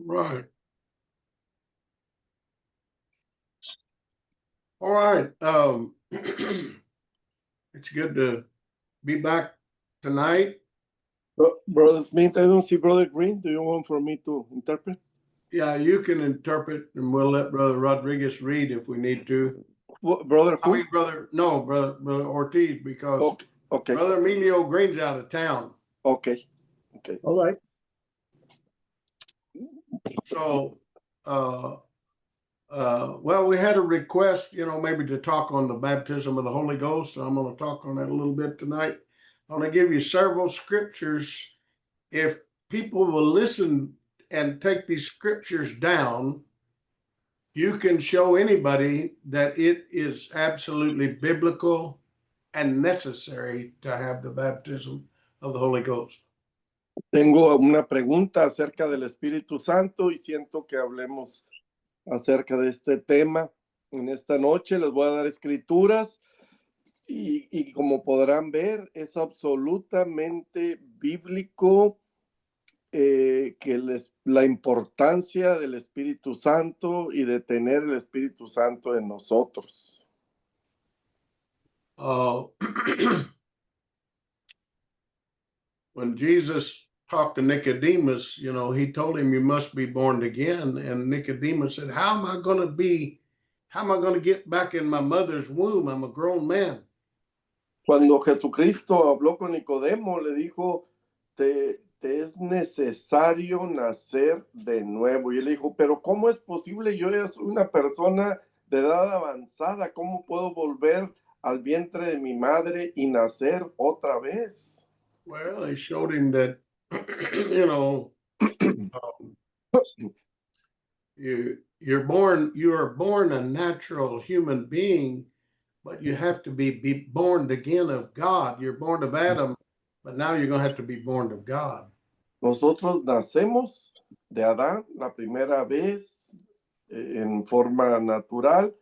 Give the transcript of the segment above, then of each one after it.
Right. All right. It's good to be back tonight. Brother Smith, I don't see Brother Green. Do you want for me to interpret? Yeah, you can interpret, and we'll let Brother Rodriguez read if we need to. Brother who? I mean, brother Ortiz, because Okay. Brother Emilio Green's out of town. Okay. All right. So, well, we had a request, maybe to talk on the baptism of the Holy Ghost. So I'm going to talk on that a little bit tonight. I'm going to give you several scriptures. If people will listen and take these scriptures down, you can show anybody that it is absolutely biblical and necessary to have the baptism of the Holy Ghost. Tengo una pregunta acerca del Espíritu Santo y siento que hablemos acerca de este tema en esta noche. Les voy a dar escrituras y como podrán ver, es absolutamente bíblico que la importancia del Espíritu Santo y de tener el Espíritu Santo en nosotros. When Jesus talked to Nicodemus, he told him, you must be born again. And Nicodemus said, how am I going to get back in my mother's womb? I'm a grown man. Cuando Jesucristo habló con Nicodemo, le dijo, te es necesario nacer de nuevo. Y él dijo, pero ¿cómo es posible? Yo ya soy una persona de edad avanzada. ¿Cómo puedo volver al vientre de mi madre y nacer otra vez? Well, they showed him that, you are born a natural human being, but you have to be born again of God. You're born of Adam, but now you're going to have to be born of God. Nosotros nacemos de Adán la primera vez en forma natural,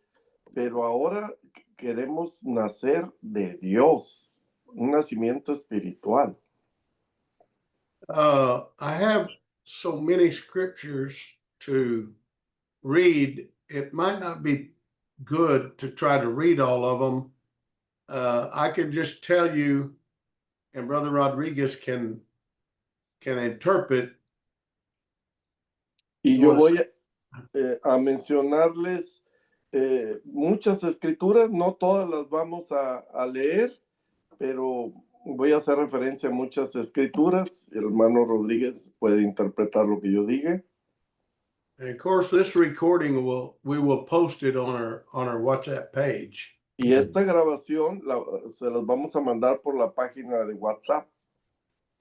pero ahora queremos nacer de Dios, un nacimiento espiritual. I have so many scriptures to read. It might not be good to try to read all of them. I can just tell you, and Brother Rodriguez can interpret. Y yo voy a mencionarles muchas escrituras, no todas las vamos a leer, pero voy a hacer referencia a muchas escrituras. El hermano Rodríguez puede interpretar lo que yo diga. And of course, this recording we will post it on our WhatsApp page. Y esta grabación se las vamos a mandar por la página de WhatsApp.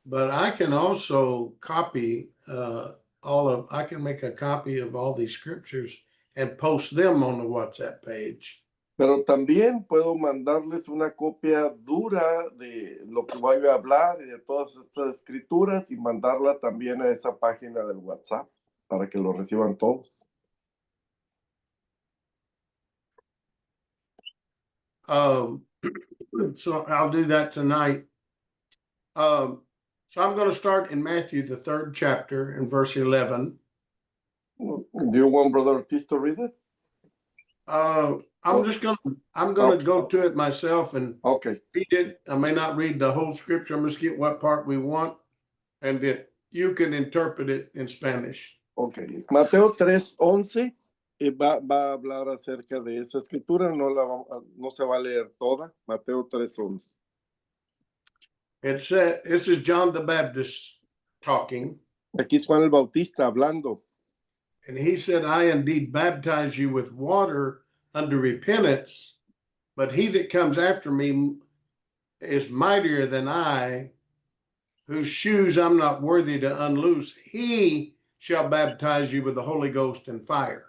But I can also copy I can make a copy of all these scriptures and post them on the WhatsApp page. Pero también puedo mandarles una copia dura de lo que voy a hablar y de todas estas escrituras y mandarla también a esa página del WhatsApp para que lo reciban todos. So I'll do that tonight. So I'm going to start in Matthew, the 3rd chapter, in verse 11. Do you want Brother Ortiz to read it? I'm going to go to it myself and read it. I may not read the whole scripture. I'm just get what part we want, and then you can interpret it in Spanish. Okay. Mateo 3:11 va a hablar acerca de esa escritura. No se va a leer toda. Mateo 3:11. It said, this is John the Baptist talking. Aquí es Juan el Bautista hablando. And he said, I indeed baptize you with water unto repentance, but he that comes after me is mightier than I, whose shoes I'm not worthy to unloose. He shall baptize you with the Holy Ghost and fire.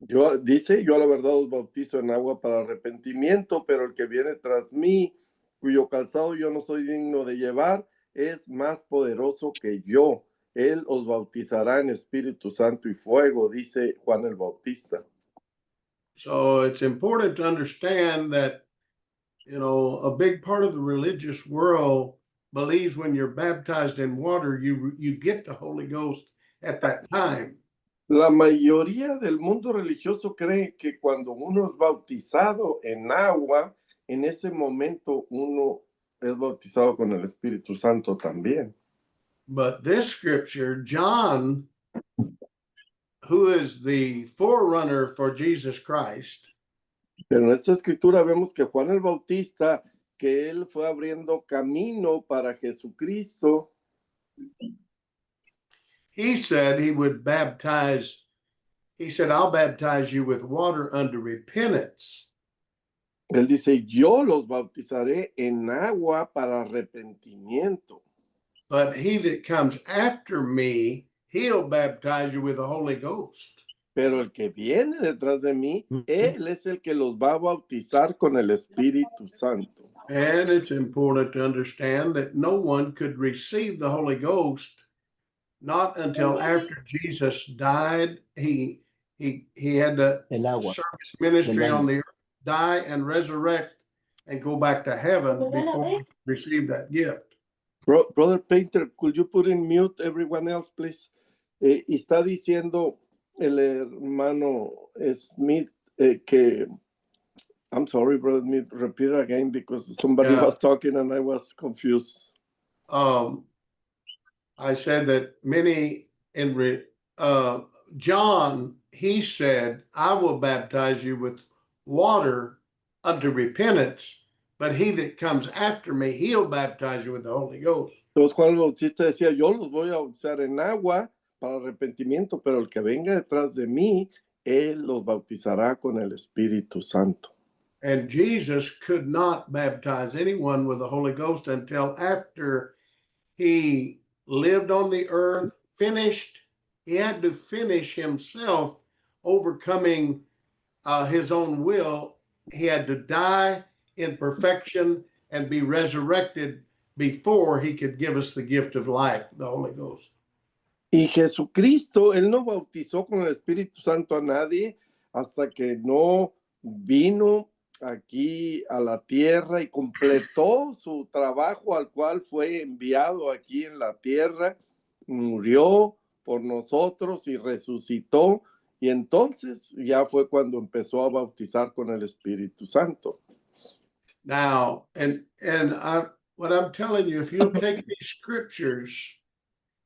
Yo a la verdad os bautizo en agua para arrepentimiento, pero el que viene tras mí, cuyo calzado yo no soy digno de llevar, es más poderoso que yo. Él os bautizará en Espíritu Santo y fuego, dice Juan el Bautista. So it's important to understand that, a big part of the religious world believes when you're baptized in water, you get the Holy Ghost at that time. La mayoría del mundo religioso cree que cuando uno es bautizado en agua, en ese momento uno es bautizado con el Espíritu Santo también. But this scripture, John, who is the forerunner for Jesus Christ, Pero en esta escritura vemos que Juan el Bautista, que él fue abriendo camino para Jesucristo, he said he would baptize, he said, I'll baptize you with water unto repentance. él dice, yo los bautizaré en agua para arrepentimiento. But he that comes after me, he'll baptize you with the Holy Ghost. Pero el que viene detrás de mí, él es el que los va a bautizar con el Espíritu Santo. And it's important to understand that no one could receive the Holy Ghost not until after Jesus died. He had to El agua. serve his ministry Del on the earth, die and resurrect and go back to heaven before we could receive that gift. Brother Painter, could you put in mute everyone else, please? Está diciendo el hermano Smith que, I'm sorry, Brother Smith, repeat it again because somebody Yeah. was talking and I was confused. I said that many John, he said, I will baptize you with water unto repentance, but he that comes after me, he'll baptize you with the Holy Ghost. Entonces Juan el Bautista decía, yo los voy a bautizar en agua para arrepentimiento, pero el que venga detrás de mí, él los bautizará con el Espíritu Santo. And Jesus could not baptize anyone with the Holy Ghost until after he lived on the earth, finished. He had to finish himself, overcoming his own will. He had to die in perfection and be resurrected before he could give us the gift of life, the Holy Ghost. Y Jesucristo, él no bautizó con el Espíritu Santo a nadie hasta que no vino aquí a la tierra y completó su trabajo al cual fue enviado aquí en la tierra, murió por nosotros y resucitó, y entonces ya fue cuando empezó a bautizar con el Espíritu Santo. Now, what I'm telling you, if you'll take these scriptures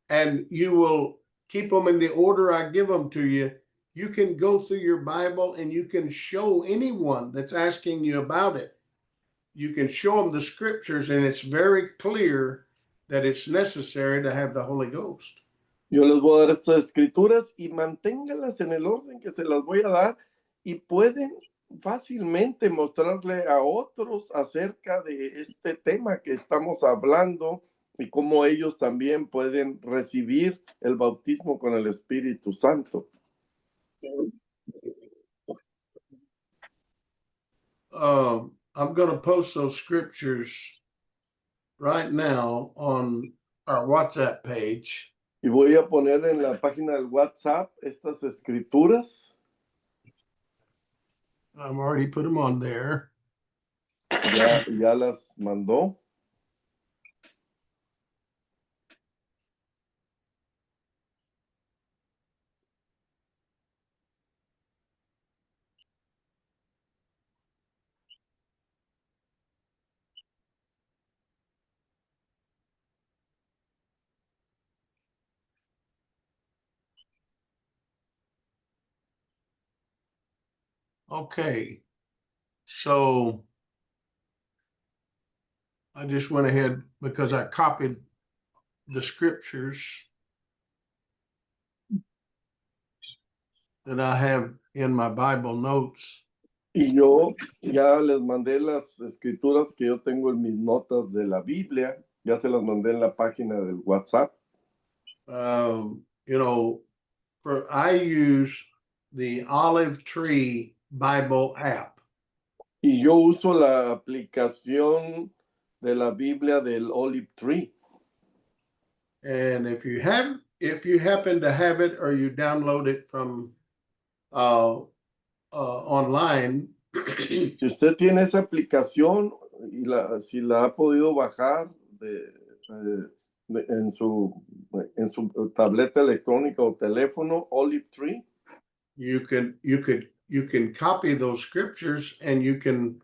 and you will keep them in the order I give them to you, you can go through your Bible and you can show anyone that's asking you about it. You can show them the scriptures, and it's very clear that it's necessary to have the Holy Ghost. Yo les voy a dar estas escrituras y manténgalas en el orden que se las voy a dar, y pueden fácilmente mostrarle a otros acerca de este tema que estamos hablando y cómo ellos también pueden recibir el bautismo con el Espíritu Santo. I'm going to post those scriptures right now on our WhatsApp page. Y voy a poner en la página del WhatsApp estas escrituras. I've already put them on there. Ya las mandó. Okay, so I just went ahead because I copied the scriptures that I have in my Bible notes. Y yo ya les mandé las escrituras que yo tengo en mis notas de la Biblia. Ya se las mandé en la página del WhatsApp. You know, I use the Olive Tree Bible app. Y yo uso la aplicación de la Biblia del Olive Tree. And if you happen to have it or you download it from online, Si usted tiene esa aplicación y si la ha podido bajar en su tableta electrónica o teléfono, Olive Tree. You can copy those scriptures and you can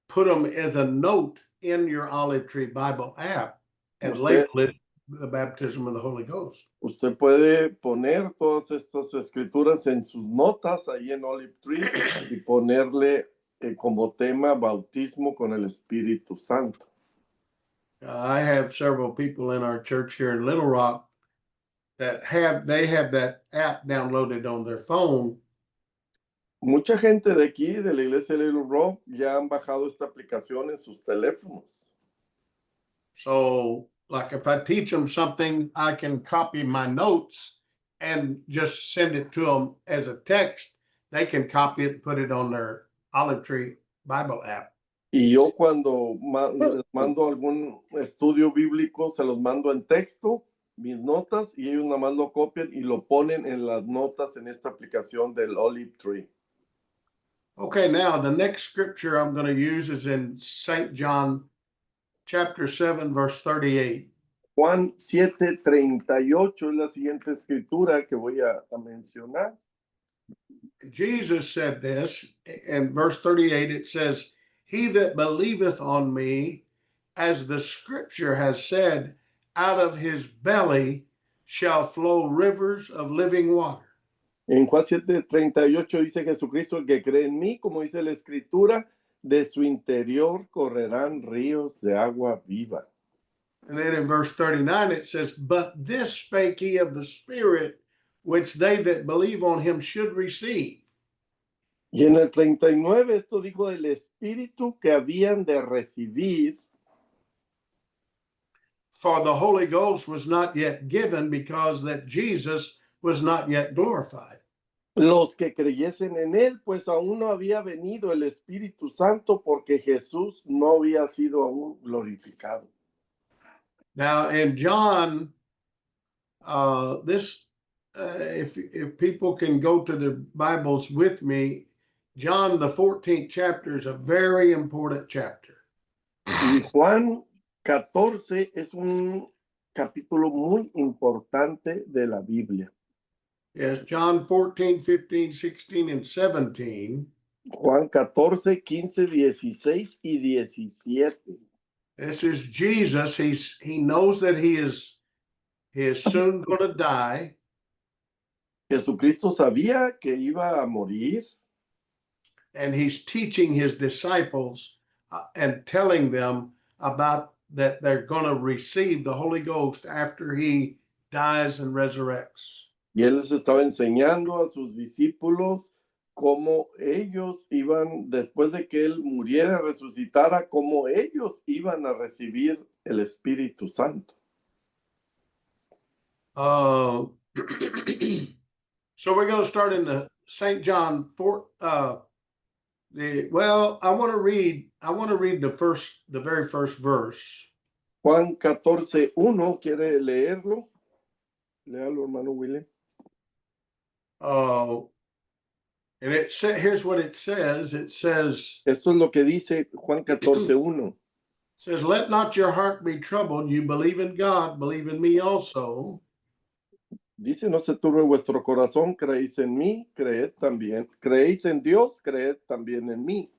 put them as a note in your Olive Tree Bible app and Usted, label it the baptism of the Holy Ghost. usted puede poner todas estas escrituras en sus notas ahí en Olive Tree y ponerle como tema bautismo con el Espíritu Santo. I have several people in our church here in Little Rock that have that app downloaded on their phone. Mucha gente de aquí, de la iglesia de Little Rock, ya han bajado esta aplicación en sus teléfonos. So, like if I teach them something, I can copy my notes and just send it to them as a text. They can copy it and put it on their Olive Tree Bible app. Y yo cuando les mando algún estudio bíblico, se los mando en texto, mis notas, y ellos nada más lo copian y lo ponen en las notas en esta aplicación del Olive Tree. Okay, now the next scripture I'm going to use is in St. John chapter 7, verse 38. Juan 7:38 es la siguiente escritura que voy a mencionar. Jesus said this in verse 38. It says, "He that believeth on me, as the scripture has said, out of his belly shall flow rivers of living water." En Juan 7:38 dice Jesucristo, el que cree en mí, como dice la escritura, de su interior correrán ríos de agua viva. And then in verse 39, it says, "But this spake he of the Spirit, which they that believe on him should receive." Y en el 39 esto dijo del Espíritu que habían de recibir. For the Holy Ghost was not yet given, because that Jesus was not yet glorified. Los que creyesen en él, pues aún no había venido el Espíritu Santo porque Jesús no había sido aún glorificado. Now in John, if people can go to their Bibles with me, John, the 14th chapter, is a very important chapter. Y Juan 14 es un capítulo muy importante de la Biblia. Yes, John 14, 15, 16, and 17. Juan 14, 15, 16 y 17. This is Jesus. He knows that he is soon going to die. Jesucristo sabía que iba a morir. And he's teaching his disciples and telling them about that they're going to receive the Holy Ghost after he dies and resurrects. Y él les estaba enseñando a sus discípulos cómo ellos iban, después de que él muriera, resucitara, cómo ellos iban a recibir el Espíritu Santo. So we're going to start in the St. John 4. I want to read the very first verse. Juan 14:1, ¿quiere leerlo? Léalo, hermano William. And here's what it says. It says, Esto es lo que dice Juan 14:1. Says, "Let not your heart be troubled. You believe in God, believe in me also." Dice, no se turbe vuestro corazón, creéis en mí, creed también. Creéis en Dios, creed también en mí.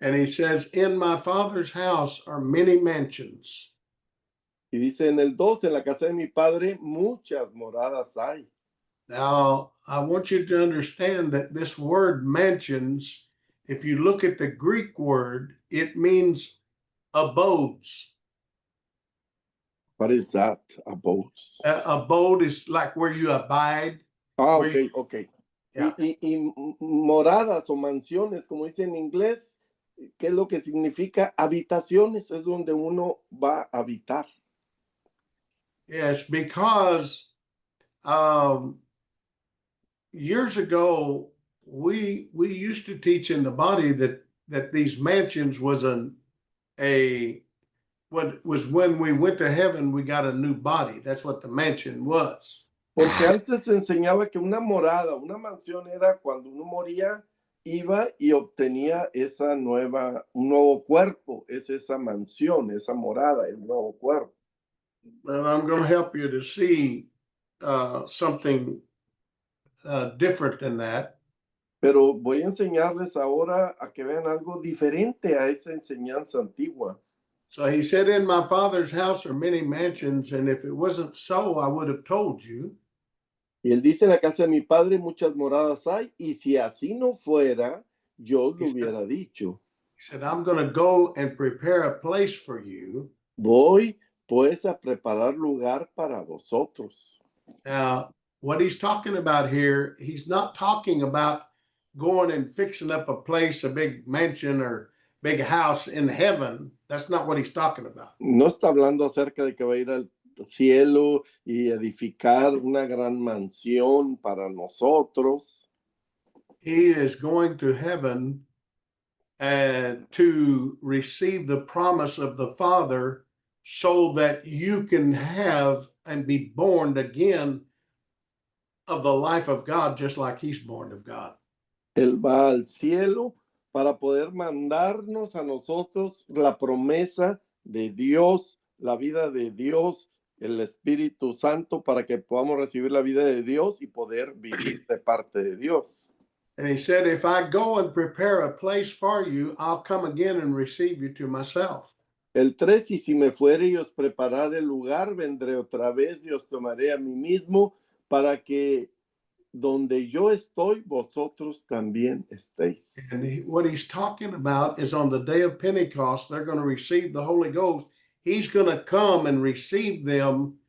And he says, "In my Father's house are many mansions." Y dice en el 2, en la casa de mi padre muchas moradas hay. Now, I want you to understand that this word mansions, if you look at the Greek word, it means abodes. What is that? Abodes. Abode is like where you abide. Ok. Yeah. Y moradas o mansiones, como dice en inglés, ¿qué es lo que significa? Habitaciones, es donde uno va a habitar. Yes, because years ago, we used to teach in the body that these mansions was when we went to heaven, we got a new body. That's what the mansion was. Porque antes se enseñaba que una morada, una mansión era cuando uno moría, iba y obtenía un nuevo cuerpo. Es esa mansión, esa morada, el nuevo cuerpo. And I'm going to help you to see something different than that. Pero voy a enseñarles ahora a que vean algo diferente a esa enseñanza antigua. So he said, in my father's house are many mansions, and if it wasn't so, I would have told you. Y él dice, en la casa de mi padre muchas moradas hay, y si así no fuera, yo lo hubiera dicho. He said, I'm going to go and prepare a place for you. Voy pues a preparar lugar para vosotros. Now, what he's talking about here, he's not talking about going and fixing up a place, a big mansion or big house in heaven. That's not what he's talking about. No está hablando acerca de que va a ir al cielo y edificar una gran mansión para nosotros. He is going to heaven to receive the promise of the Father so that you can have and be born again of the life of God, just like he's born of God. Él va al cielo para poder mandarnos a nosotros la promesa de Dios, la vida de Dios, el Espíritu Santo, para que podamos recibir la vida de Dios y poder vivir de parte de Dios. And he said, if I go and prepare a place for you, I'll come again and receive you to myself. El 3, y si me fuere y os prepararé el lugar, vendré otra vez y os tomaré a mí mismo para que donde yo estoy, vosotros también estéis. And what he's talking about is on the day of Pentecost, they're going to receive the Holy Ghost. He's going to come and receive them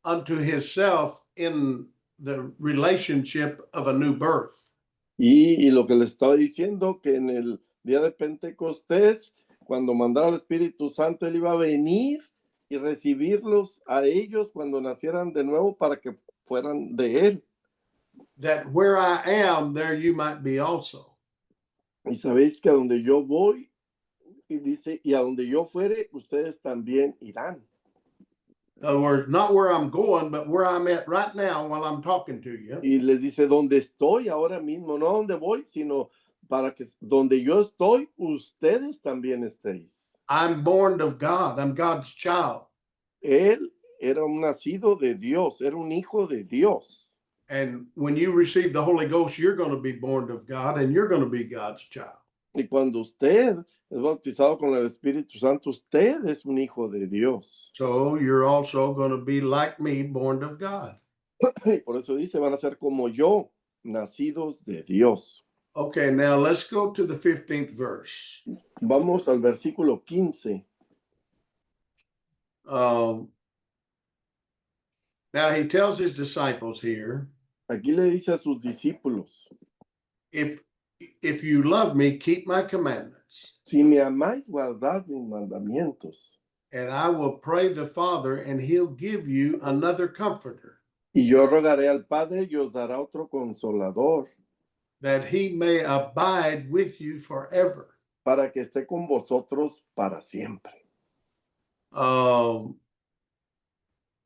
unto himself in the relationship of a new birth. Y lo que le estaba diciendo, que en el día de Pentecostés, cuando mandara el Espíritu Santo, él iba a venir y recibirlos a ellos cuando nacieran de nuevo para que fueran de él. That where I am, there you might be also. Y sabéis que a donde yo voy, y dice, y a donde yo fuere, ustedes también irán. In other words, not where I'm going, but where I'm at right now while I'm talking to you. Y les dice, donde estoy ahora mismo, no donde voy, sino para que donde yo estoy, ustedes también estéis. I'm born of God. I'm God's child. Él era un nacido de Dios, era un hijo de Dios. And when you receive the Holy Ghost, you're going to be born of God and you're going to be God's child. Y cuando usted es bautizado con el Espíritu Santo, usted es un hijo de Dios. So you're also going to be like me, born of God. Y por eso dice, van a ser como yo, nacidos de Dios. Okay, now let's go to the 15th verse. Vamos al versículo 15. Now he tells his disciples here, Aquí le dice a sus discípulos, if you love me, keep my commandments. si me amáis, guardad mis mandamientos. And I will pray the Father, and he'll give you another comforter, Y yo rogaré al Padre y os dará otro consolador, that he may abide with you forever. para que esté con vosotros para siempre.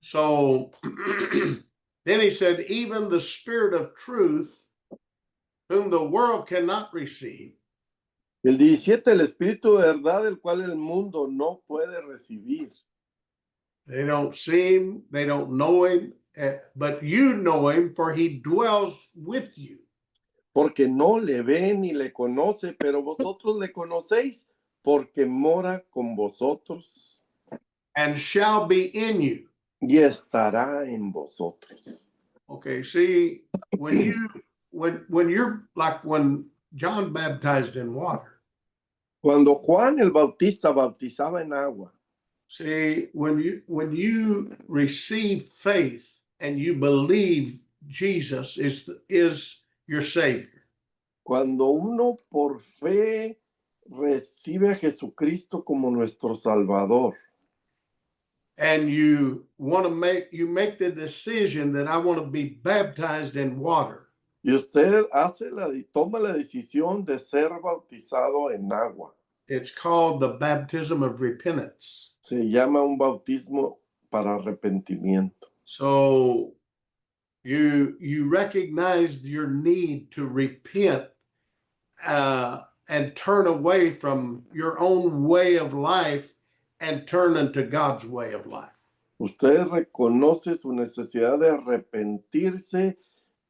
So then he said, even the Spirit of truth, whom the world cannot receive. El 17, el Espíritu de verdad, el cual el mundo no puede recibir. They don't see him, they don't know him, but you know him, for he dwells with you. Porque no le ve ni le conoce, pero vosotros le conocéis, porque mora con vosotros. And shall be in you. Y estará en vosotros. Okay, see, when you're like when John baptized in water. Cuando Juan el Bautista bautizaba en agua, See, when you receive faith and you believe Jesus is your Savior, cuando uno por fe recibe a Jesucristo como nuestro Salvador, and you make the decision that I want to be baptized in water. y usted toma la decisión de ser bautizado en agua. It's called the baptism of repentance. Se llama un bautismo para arrepentimiento. So you recognize your need to repent and turn away from your own way of life and turn into God's way of life. Usted reconoce su necesidad de arrepentirse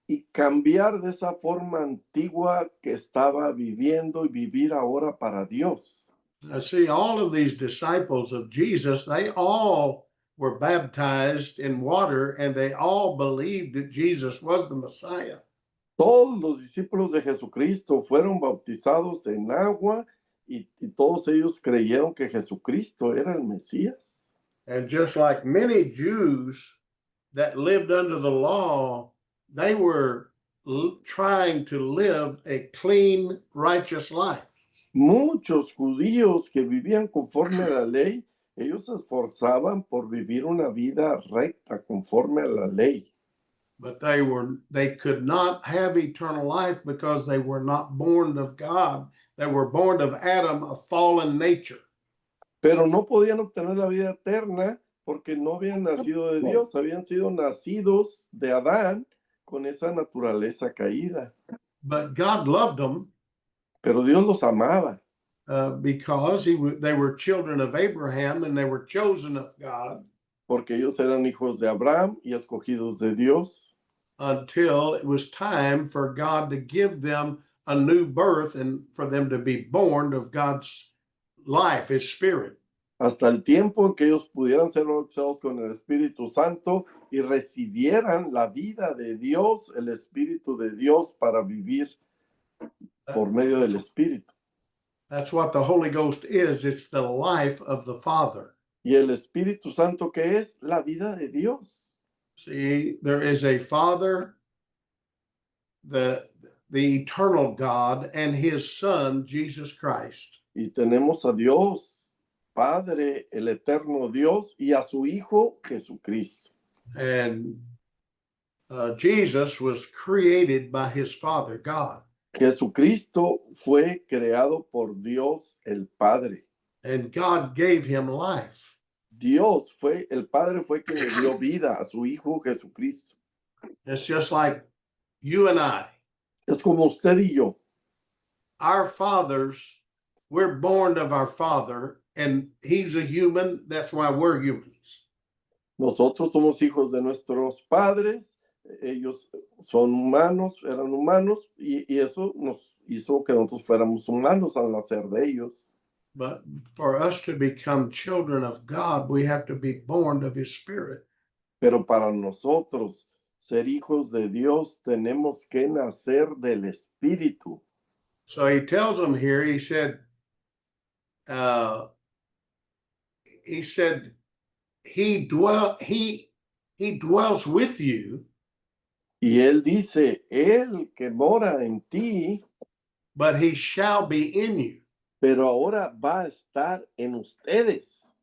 y cambiar de esa forma antigua que estaba viviendo y vivir ahora para Dios. I see all of these disciples of Jesus, they all were baptized in water and they all believed that Jesus was the Messiah. Todos los discípulos de Jesucristo fueron bautizados en agua y todos ellos creyeron que Jesucristo era el Mesías. And just like many Jews that lived under the law, they were trying to live a clean, righteous life. Muchos judíos que vivían conforme a la ley, ellos se esforzaban por vivir una vida recta conforme a la ley. But they could not have eternal life because they were not born of God. They were born of Adam, a fallen nature. Pero no podían obtener la vida eterna porque no habían nacido de Dios, habían sido nacidos de Adán con esa naturaleza caída. But God loved them Pero Dios los amaba because they were children of Abraham and they were chosen of God porque ellos eran hijos de Abraham y escogidos de Dios. until it was time for God to give them a new birth and for them to be born of God's life, His Spirit. Hasta el tiempo en que ellos pudieran ser bautizados con el Espíritu Santo y recibieran la vida de Dios, el Espíritu de Dios para vivir por medio del Espíritu. That's what the Holy Ghost is. It's the life of the Father. Y el Espíritu Santo, ¿qué es? La vida de Dios. See, there is a Father, the eternal God, and His Son, Jesus Christ. Y tenemos a Dios, Padre, el eterno Dios, y a su Hijo Jesucristo. And Jesus was created by His Father, God. Jesucristo fue creado por Dios el Padre. And God gave Him life. El Padre fue quien le dio vida a su Hijo Jesucristo. It's just like you and I. Es como usted y yo. Our fathers, we're born of our Father, and He's a human. That's why we're humans. Nosotros somos hijos de nuestros padres, ellos son humanos, eran humanos, y eso nos hizo que nosotros fuéramos humanos al nacer de ellos. But for us to become children of God, we have to be born of His Spirit. Pero para nosotros ser hijos de Dios tenemos que nacer del Espíritu. So He tells them here, He said, He dwells with you, Y Él dice, Él que mora en ti, but He shall be in you. pero ahora va a estar en ustedes.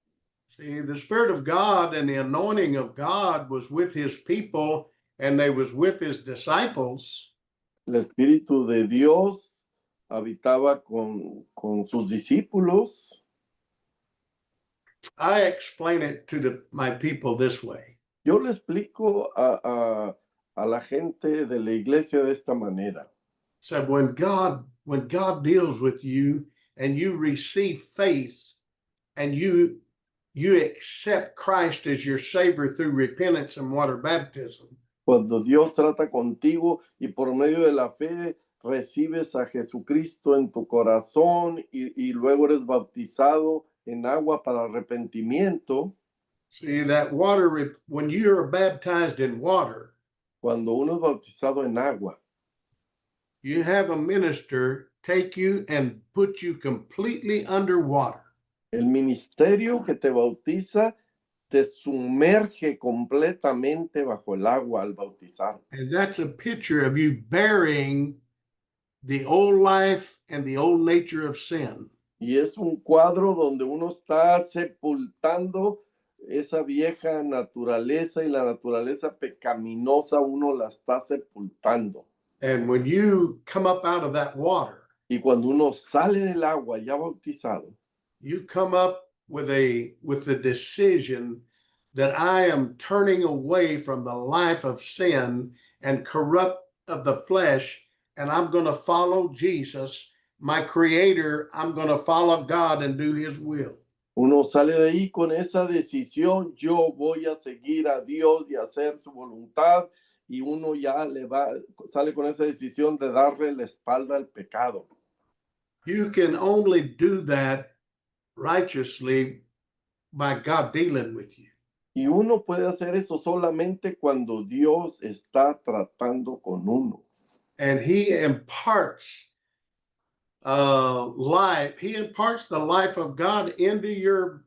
See, the Spirit of God and the anointing of God was with His people, and they was with His disciples. El Espíritu de Dios habitaba con sus discípulos. I explain it to my people this way. Yo le explico a la gente de la iglesia de esta manera. So when God deals with you and you receive faith and you accept Christ as your Savior through repentance and water baptism, Cuando Dios trata contigo y por medio de la fe recibes a Jesucristo en tu corazón y luego eres bautizado en agua para arrepentimiento. see that water, when you are baptized in water, Cuando uno es bautizado en agua, you have a minister take you and put you completely underwater. el ministerio que te bautiza te sumerge completamente bajo el agua al bautizar. And that's a picture of you burying the old life and the old nature of sin. Y es un cuadro donde uno está sepultando esa vieja naturaleza y la naturaleza pecaminosa, uno la está sepultando. And when you come up out of that water, Y cuando uno sale del agua ya bautizado, you come up with the decision that I am turning away from the life of sin and corrupt of the flesh, and I'm going to follow Jesus, my creator. I'm going to follow God and do His will. Uno sale de ahí con esa decisión, yo voy a seguir a Dios y hacer su voluntad, y uno ya sale con esa decisión de darle la espalda al pecado. You can only do that righteously by God dealing with you. Y uno puede hacer eso solamente cuando Dios está tratando con uno. And he imparts life. He imparts the life of God into your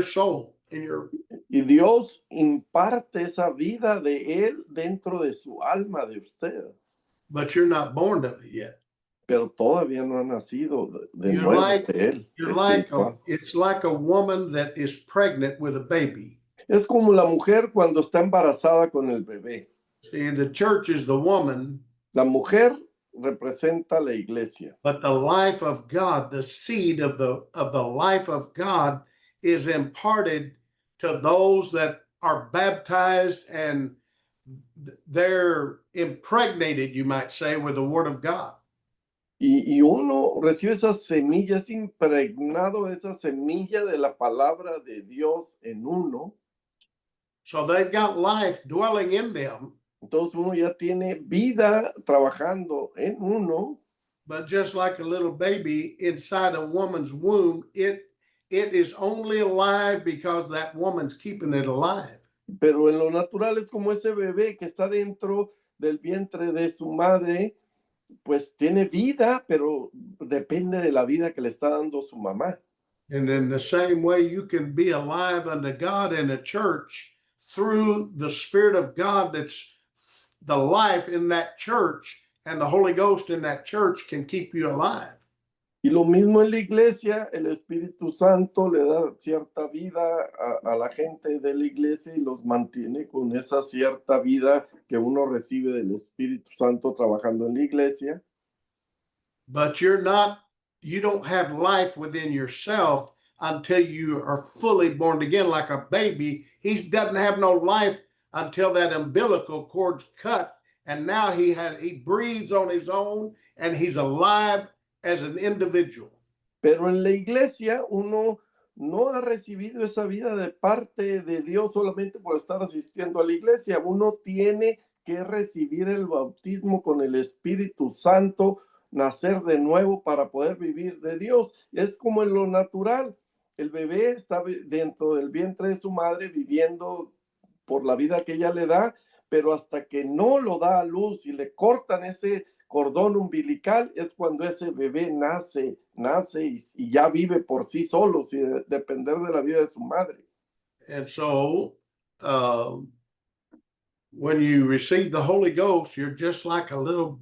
soul, in your. Y Dios imparte esa vida de Él dentro de su alma de usted. But you're not born of it yet. Pero todavía no ha nacido de You're nuevo like de Él. you're like Espiritual. it's like a woman that is pregnant with a baby. Es como la mujer cuando está embarazada con el bebé. See, the church is the woman, La mujer representa la iglesia, but the life of God, the seed of the life of God, is imparted to those that are baptized, and they're impregnated, you might say, with the word of God. y uno recibe esa semilla, es impregnado de esa semilla de la palabra de Dios en uno. So they've got life dwelling in them, Entonces uno ya tiene vida trabajando en uno. but just like a little baby inside a woman's womb, it is only alive because that woman's keeping it alive. Pero en lo natural es como ese bebé que está dentro del vientre de su madre, pues tiene vida, pero depende de la vida que le está dando su mamá. And in the same way, you can be alive unto God in a church through the Spirit of God that's the life in that church, and the Holy Ghost in that church can keep you alive. Y lo mismo en la iglesia, el Espíritu Santo le da cierta vida a la gente de la iglesia y los mantiene con esa cierta vida que uno recibe del Espíritu Santo trabajando en la iglesia. But you don't have life within yourself until you are fully born again, like a baby. He doesn't have no life until that umbilical cord's cut, and now he breathes on his own, and he's alive as an individual. Pero en la iglesia uno no ha recibido esa vida de parte de Dios solamente por estar asistiendo a la iglesia. Uno tiene que recibir el bautismo con el Espíritu Santo, nacer de nuevo para poder vivir de Dios. Es como en lo natural. El bebé está dentro del vientre de su madre viviendo por la vida que ella le da, pero hasta que no lo da a luz y le cortan ese cordón umbilical es cuando ese bebé nace y ya vive por sí solo sin depender de la vida de su madre. And so, when you receive the Holy Ghost, you're just like a little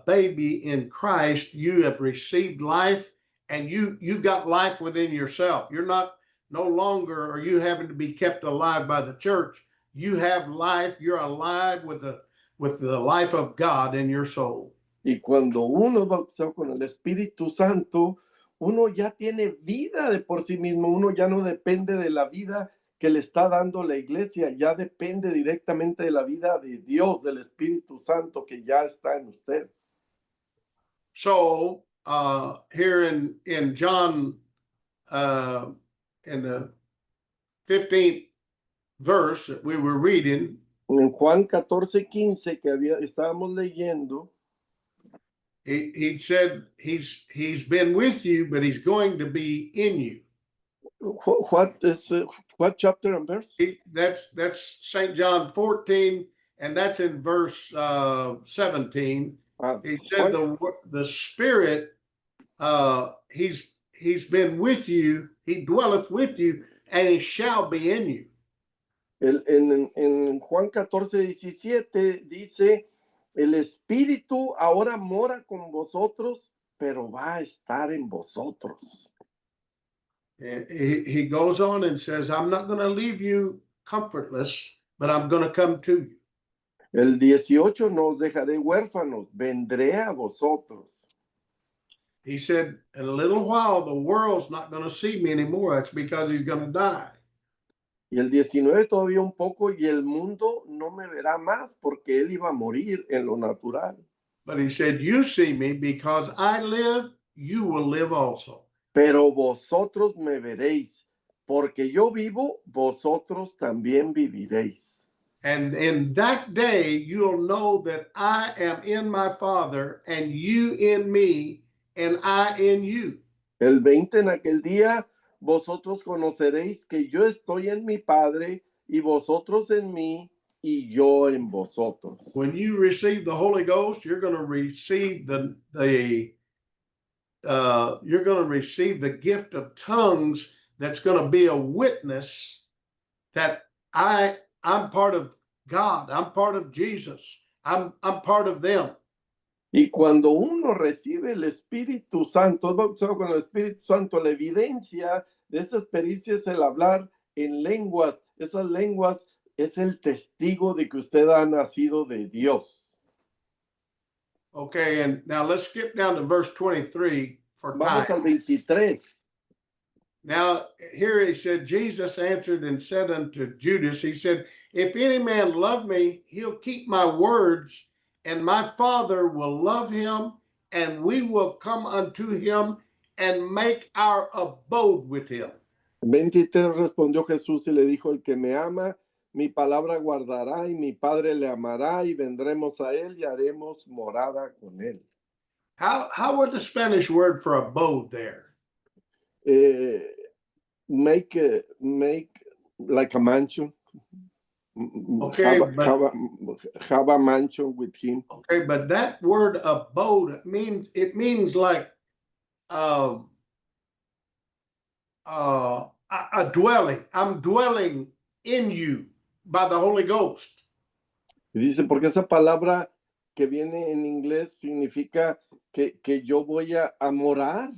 baby in Christ. You have received life, and you've got life within yourself. You're not no longer are you having to be kept alive by the church. You have life. You're alive with the life of God in your soul. Y cuando uno es bautizado con el Espíritu Santo, uno ya tiene vida de por sí mismo. Uno ya no depende de la vida que le está dando la iglesia, ya depende directamente de la vida de Dios, del Espíritu Santo que ya está en usted. So here in John, in the 15th verse that we were reading, En Juan 14:15 que estábamos leyendo, he said he's been with you, but he's going to be in you. what chapter and verse? That's St. John 14, and that's in verse 17. He said the Spirit, he's been with you, he dwelleth with you, and he shall be in you. En Juan 14:17 dice, el Espíritu ahora mora con vosotros, pero va a estar en vosotros. He goes on and says, I'm not going to leave you comfortless, but I'm going to come to you. El 18, no os dejaré huérfanos, vendré a vosotros. He said, in a little while, the world's not going to see me anymore. That's because he's going to die. Y el 19 todavía un poco, y el mundo no me verá más porque él iba a morir en lo natural. But he said, you see me because I live, you will live also. Pero vosotros me veréis, porque yo vivo, vosotros también viviréis. And in that day, you'll know that I am in my Father, and you in me, and I in you. El 20 en aquel día, vosotros conoceréis que yo estoy en mi Padre, y vosotros en mí, y yo en vosotros. When you receive the Holy Ghost, you're going to receive you're going to receive the gift of tongues that's going to be a witness that I'm part of God. I'm part of Jesus. I'm part of them. Y cuando uno recibe el Espíritu Santo, es bautizado con el Espíritu Santo, la evidencia de esa experiencia es el hablar en lenguas. Esas lenguas es el testigo de que usted ha nacido de Dios. Okay, and now let's skip down to verse 23 for Vamos time. al 23. Now, here he said, Jesus answered and said unto Judas, he said, if any man love me, he'll keep my words, and my Father will love him, and we will come unto him and make our abode with him. 23 respondió Jesús y le dijo, el que me ama, mi palabra guardará y mi Padre le amará y vendremos a él y haremos morada con él. How would the Spanish word for abode there? Make like a mansion. Okay, have a mansion with him. Okay, but that word abode means like a dwelling. I'm dwelling in you by the Holy Ghost. Y dice, porque esa palabra que viene en inglés significa que yo voy a morar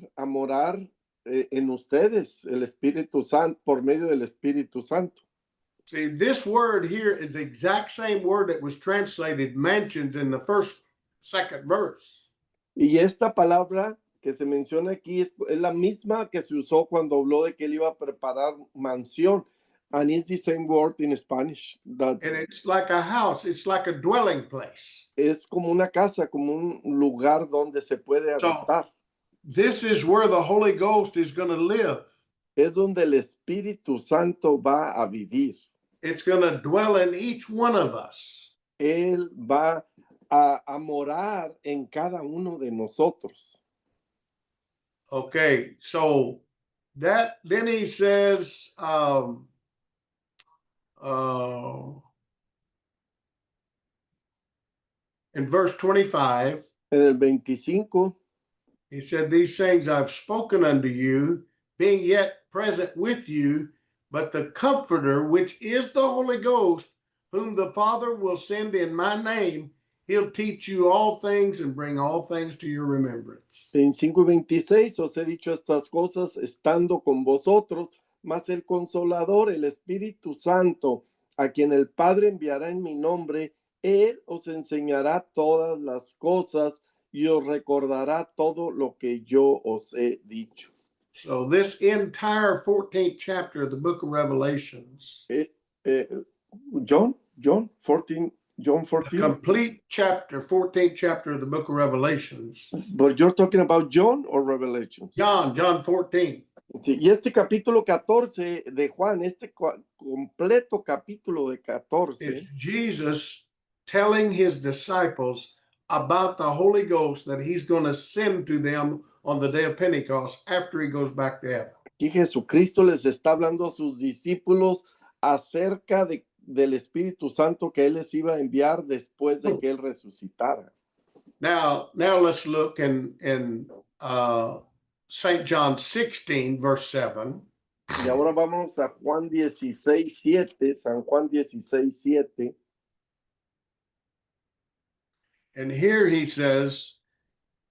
en ustedes, el Espíritu Santo, por medio del Espíritu Santo. See, this word here is the exact same word that was translated mansions in the second verse. Y esta palabra que se menciona aquí es la misma que se usó cuando habló de que él iba a preparar mansión. And it's the same word in Spanish. And it's like a house. It's like a dwelling place. Es como una casa, como un lugar donde se puede habitar. So, this is where the Holy Ghost is going to live. Es donde el Espíritu Santo va a vivir. It's going to dwell in each one of us. Él va a morar en cada uno de nosotros. Okay, so then he says, in verse 25, en el 25, he said, these things I've spoken unto you, being yet present with you, but the Comforter, which is the Holy Ghost, whom the Father will send in my name, he'll teach you all things and bring all things to your remembrance. 25:26, os he dicho estas cosas estando con vosotros, mas el Consolador, el Espíritu Santo, a quien el Padre enviará en mi nombre, él os enseñará todas las cosas y os recordará todo lo que yo os he dicho. So this entire 14th chapter of the book of Revelations, John 14. the complete chapter, 14th chapter of the book of Revelations. But you're talking about John or Revelation? John 14. Sí, y este capítulo 14 de Juan, este completo capítulo de 14, It's Jesus telling his disciples about the Holy Ghost that he's going to send to them on the day of Pentecost after he goes back to heaven. aquí Jesucristo les está hablando a sus discípulos acerca del Espíritu Santo que él les iba a enviar después de que él resucitara. Now let's look in St. John 16, verse 7. Y ahora vamos a Juan 16:7, San Juan 16:7. And here he says,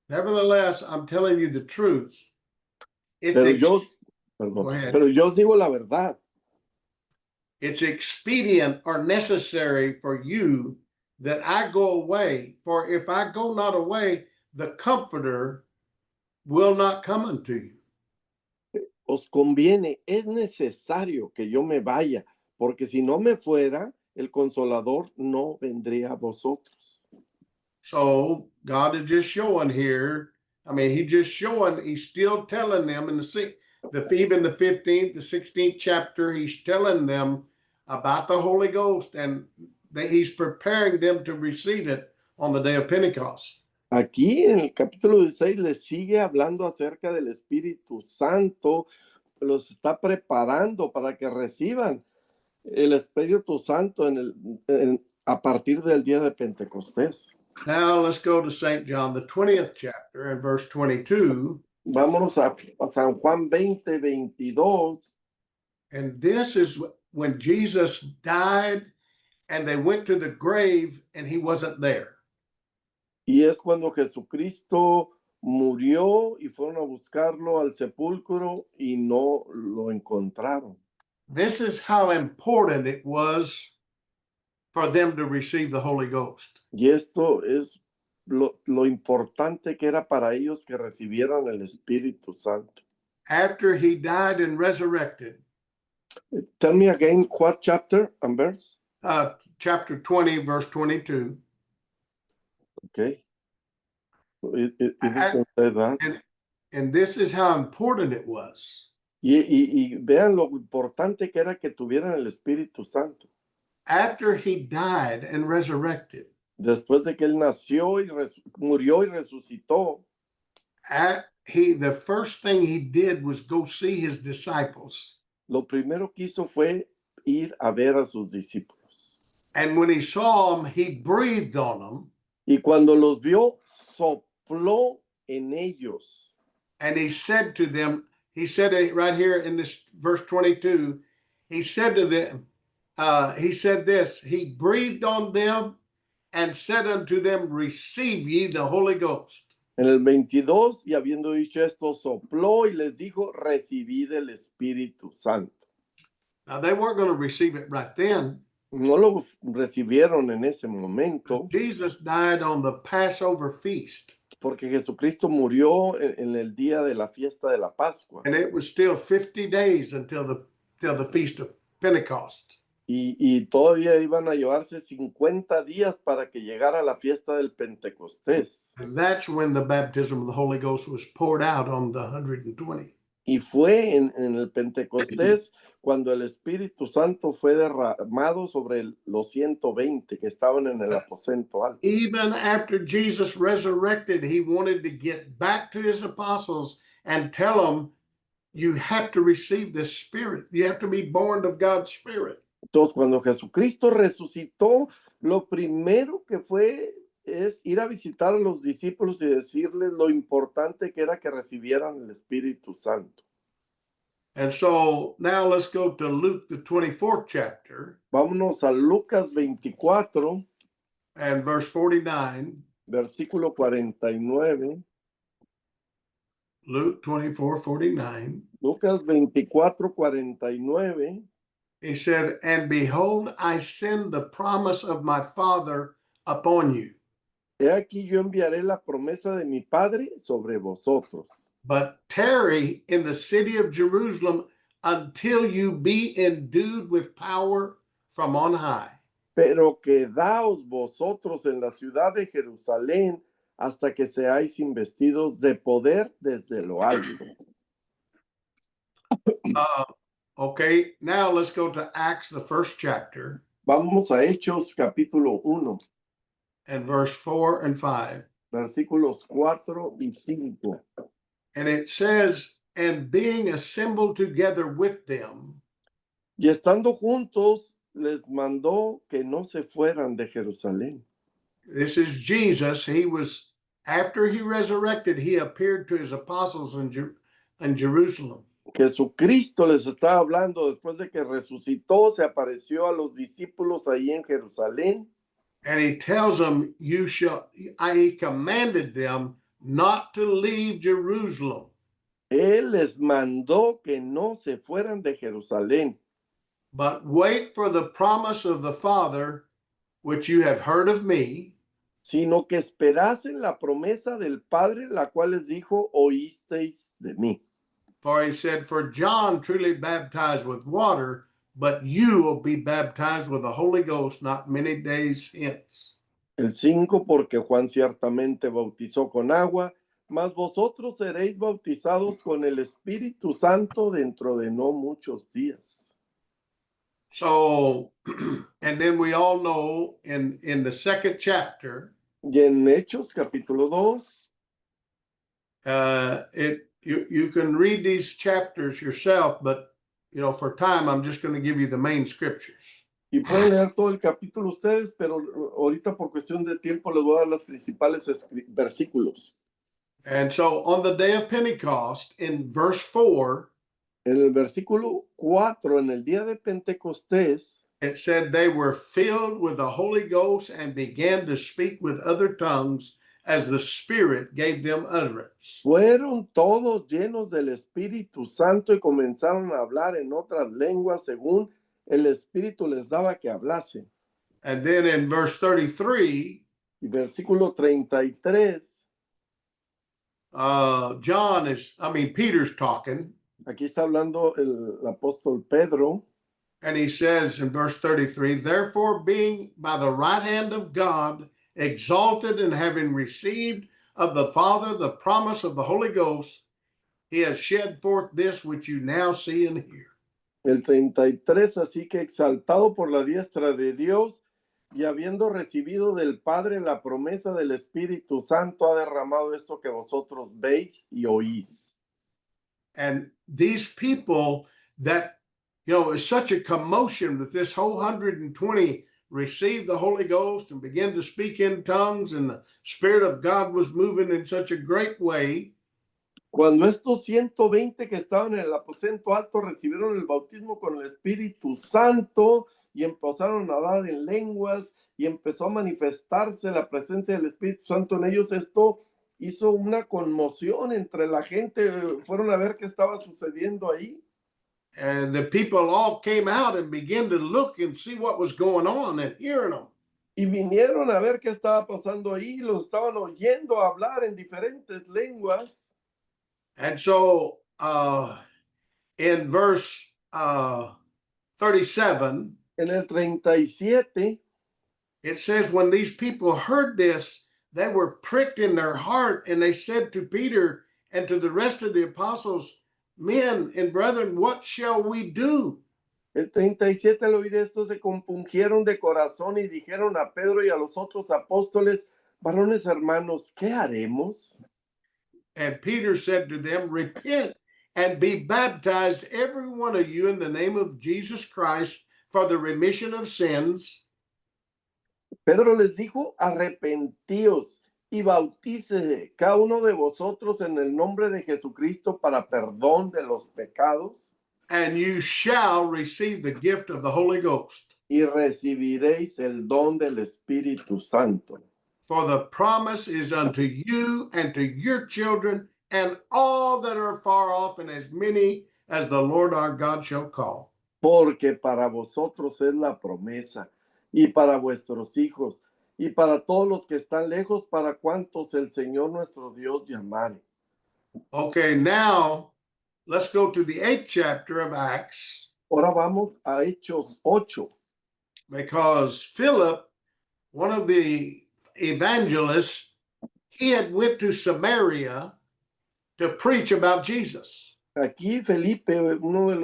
nevertheless, I'm telling you the truth. Pero yo os digo la verdad. It's expedient or necessary for you that I go away. For if I go not away, the Comforter will not come unto you. Os conviene, es necesario que yo me vaya, porque si no me fuera, el Consolador no vendría a vosotros. So God is just showing here I mean, he's still telling them in even the 15th, the 16th chapter, he's telling them about the Holy Ghost, and he's preparing them to receive it on the day of Pentecost. Aquí en el capítulo 16 les sigue hablando acerca del Espíritu Santo, los está preparando para que reciban el Espíritu Santo a partir del día de Pentecostés. Now let's go to St. John, the 20th chapter, and verse 22. Vámonos a San Juan 20:22. And this is when Jesus died and they went to the grave and he wasn't there. Y es cuando Jesucristo murió y fueron a buscarlo al sepulcro y no lo encontraron. This is how important it was for them to receive the Holy Ghost. Y esto es lo importante que era para ellos que recibieran el Espíritu Santo. After he died and resurrected, Tell me again what chapter and verse? chapter 20, verse 22. Okay. It doesn't say that. And this is how important it was. Y vean lo importante que era que tuvieran el Espíritu Santo. After he died and resurrected, Después de que él nació y murió y resucitó, the first thing he did was go see his disciples. lo primero que hizo fue ir a ver a sus discípulos. And when he saw them, he breathed on them. Y cuando los vio, sopló en ellos. And he said to them, he said it right here in this verse 22, he said to them, he said this, he breathed on them and said unto them, receive ye the Holy Ghost. En el 22, y habiendo dicho esto, sopló y les dijo, recibid el Espíritu Santo. Now, they weren't going to receive it right then. No lo recibieron en ese momento. Jesus died on the Passover feast. Porque Jesucristo murió en el día de la fiesta de la Pascua. And it was still 50 days until the feast of Pentecost. Y todavía iban a llevarse 50 días para que llegara la fiesta del Pentecostés. And that's when the baptism of the Holy Ghost was poured out on the 120. Y fue en el Pentecostés cuando el Espíritu Santo fue derramado sobre los 120 que estaban en el aposento alto. Even after Jesus resurrected, he wanted to get back to his apostles and tell them, you have to receive this Spirit. You have to be born of God's Spirit. Entonces, cuando Jesucristo resucitó, lo primero que fue es ir a visitar a los discípulos y decirles lo importante que era que recibieran el Espíritu Santo. And so now let's go to Luke, the 24th chapter. Vámonos a Lucas 24. And verse 49. Versículo 49. Luke 24:49. Lucas 24:49. He said, and behold, I send the promise of my Father upon you. He aquí yo enviaré la promesa de mi Padre sobre vosotros. But tarry in the city of Jerusalem until you be endued with power from on high. Pero quedaos vosotros en la ciudad de Jerusalén hasta que seáis investidos de poder desde lo alto. Okay, now let's go to Acts, the first chapter. Vamos a Hechos capítulo 1. And verse 4 and 5. Versículos 4 y 5. And it says, and being assembled together with them. Y estando juntos, les mandó que no se fueran de Jerusalén. This is Jesus. After he resurrected, he appeared to his apostles in Jerusalem. Jesucristo les estaba hablando después de que resucitó, se apareció a los discípulos ahí en Jerusalén. And he tells them, he commanded them not to leave Jerusalem. Él les mandó que no se fueran de Jerusalén. But wait for the promise of the Father, which you have heard of me. Sino que esperasen la promesa del Padre, la cual les dijo, oísteis de mí. For he said, for John truly baptized with water, but you will be baptized with the Holy Ghost not many days hence. El 5, porque Juan ciertamente bautizó con agua, mas vosotros seréis bautizados con el Espíritu Santo dentro de no muchos días. So, and then we all know in the second chapter, Y en Hechos capítulo 2, you can read these chapters yourself, but for time, I'm just going to give you the main scriptures. y pueden leer todo el capítulo ustedes, pero ahorita por cuestión de tiempo les voy a dar los principales versículos. And so on the day of Pentecost, in verse 4, En el versículo 4, en el día de Pentecostés, it said they were filled with the Holy Ghost and began to speak with other tongues as the Spirit gave them utterance. fueron todos llenos del Espíritu Santo y comenzaron a hablar en otras lenguas según el Espíritu les daba que hablasen. And then in verse 33, Y versículo 33, Peter's talking, aquí está hablando el apóstol Pedro, and he says in verse 33, therefore being by the right hand of God exalted and having received of the Father the promise of the Holy Ghost, he has shed forth this which you now see and hear. el 33, así que exaltado por la diestra de Dios y habiendo recibido del Padre la promesa del Espíritu Santo, ha derramado esto que vosotros veis y oís. And these people that, it's such a commotion that this whole 120 received the Holy Ghost and began to speak in tongues, and the Spirit of God was moving in such a great way. Cuando estos 120 que estaban en el aposento alto recibieron el bautismo con el Espíritu Santo y empezaron a hablar en lenguas y empezó a manifestarse la presencia del Espíritu Santo en ellos, esto hizo una conmoción entre la gente, fueron a ver qué estaba sucediendo ahí. And the people all came out and began to look and see what was going on and hearing them. Y vinieron a ver qué estaba pasando ahí, los estaban oyendo hablar en diferentes lenguas. And so in verse 37, en el 37, it says, when these people heard this, they were pricked in their heart, and they said to Peter and to the rest of the apostles, men and brethren, what shall we do? el 37 al oír esto se compungieron de corazón y dijeron a Pedro y a los otros apóstoles, varones hermanos, ¿qué haremos? And Peter said to them, repent and be baptized, every one of you, in the name of Jesus Christ for the remission of sins. Pedro les dijo, arrepentíos y bautícese cada uno de vosotros en el nombre de Jesucristo para perdón de los pecados. And you shall receive the gift of the Holy Ghost. Y recibiréis el don del Espíritu Santo. For the promise is unto you and to your children and all that are far off, and as many as the Lord our God shall call. Porque para vosotros es la promesa, y para vuestros hijos, y para todos los que están lejos, para cuantos el Señor nuestro Dios llamare. Okay, now let's go to the 8th chapter of Acts. Ahora vamos a Hechos 8. Because Philip, one of the evangelists, he had went to Samaria to preach about Jesus. Aquí Felipe, uno de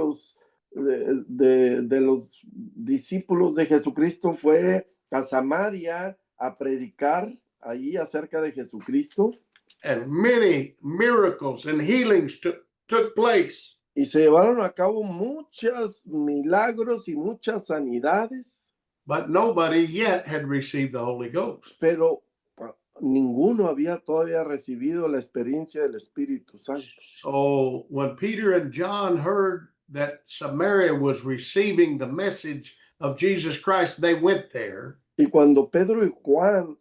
los discípulos de Jesucristo, fue a Samaria a predicar allí acerca de Jesucristo. And many miracles and healings took place. Y se llevaron a cabo muchos milagros y muchas sanidades. But nobody yet had received the Holy Ghost. Pero ninguno había todavía recibido la experiencia del Espíritu Santo. So when Peter and John heard that Samaria was receiving the message of Jesus Christ, they went there. Y cuando Pedro y Juan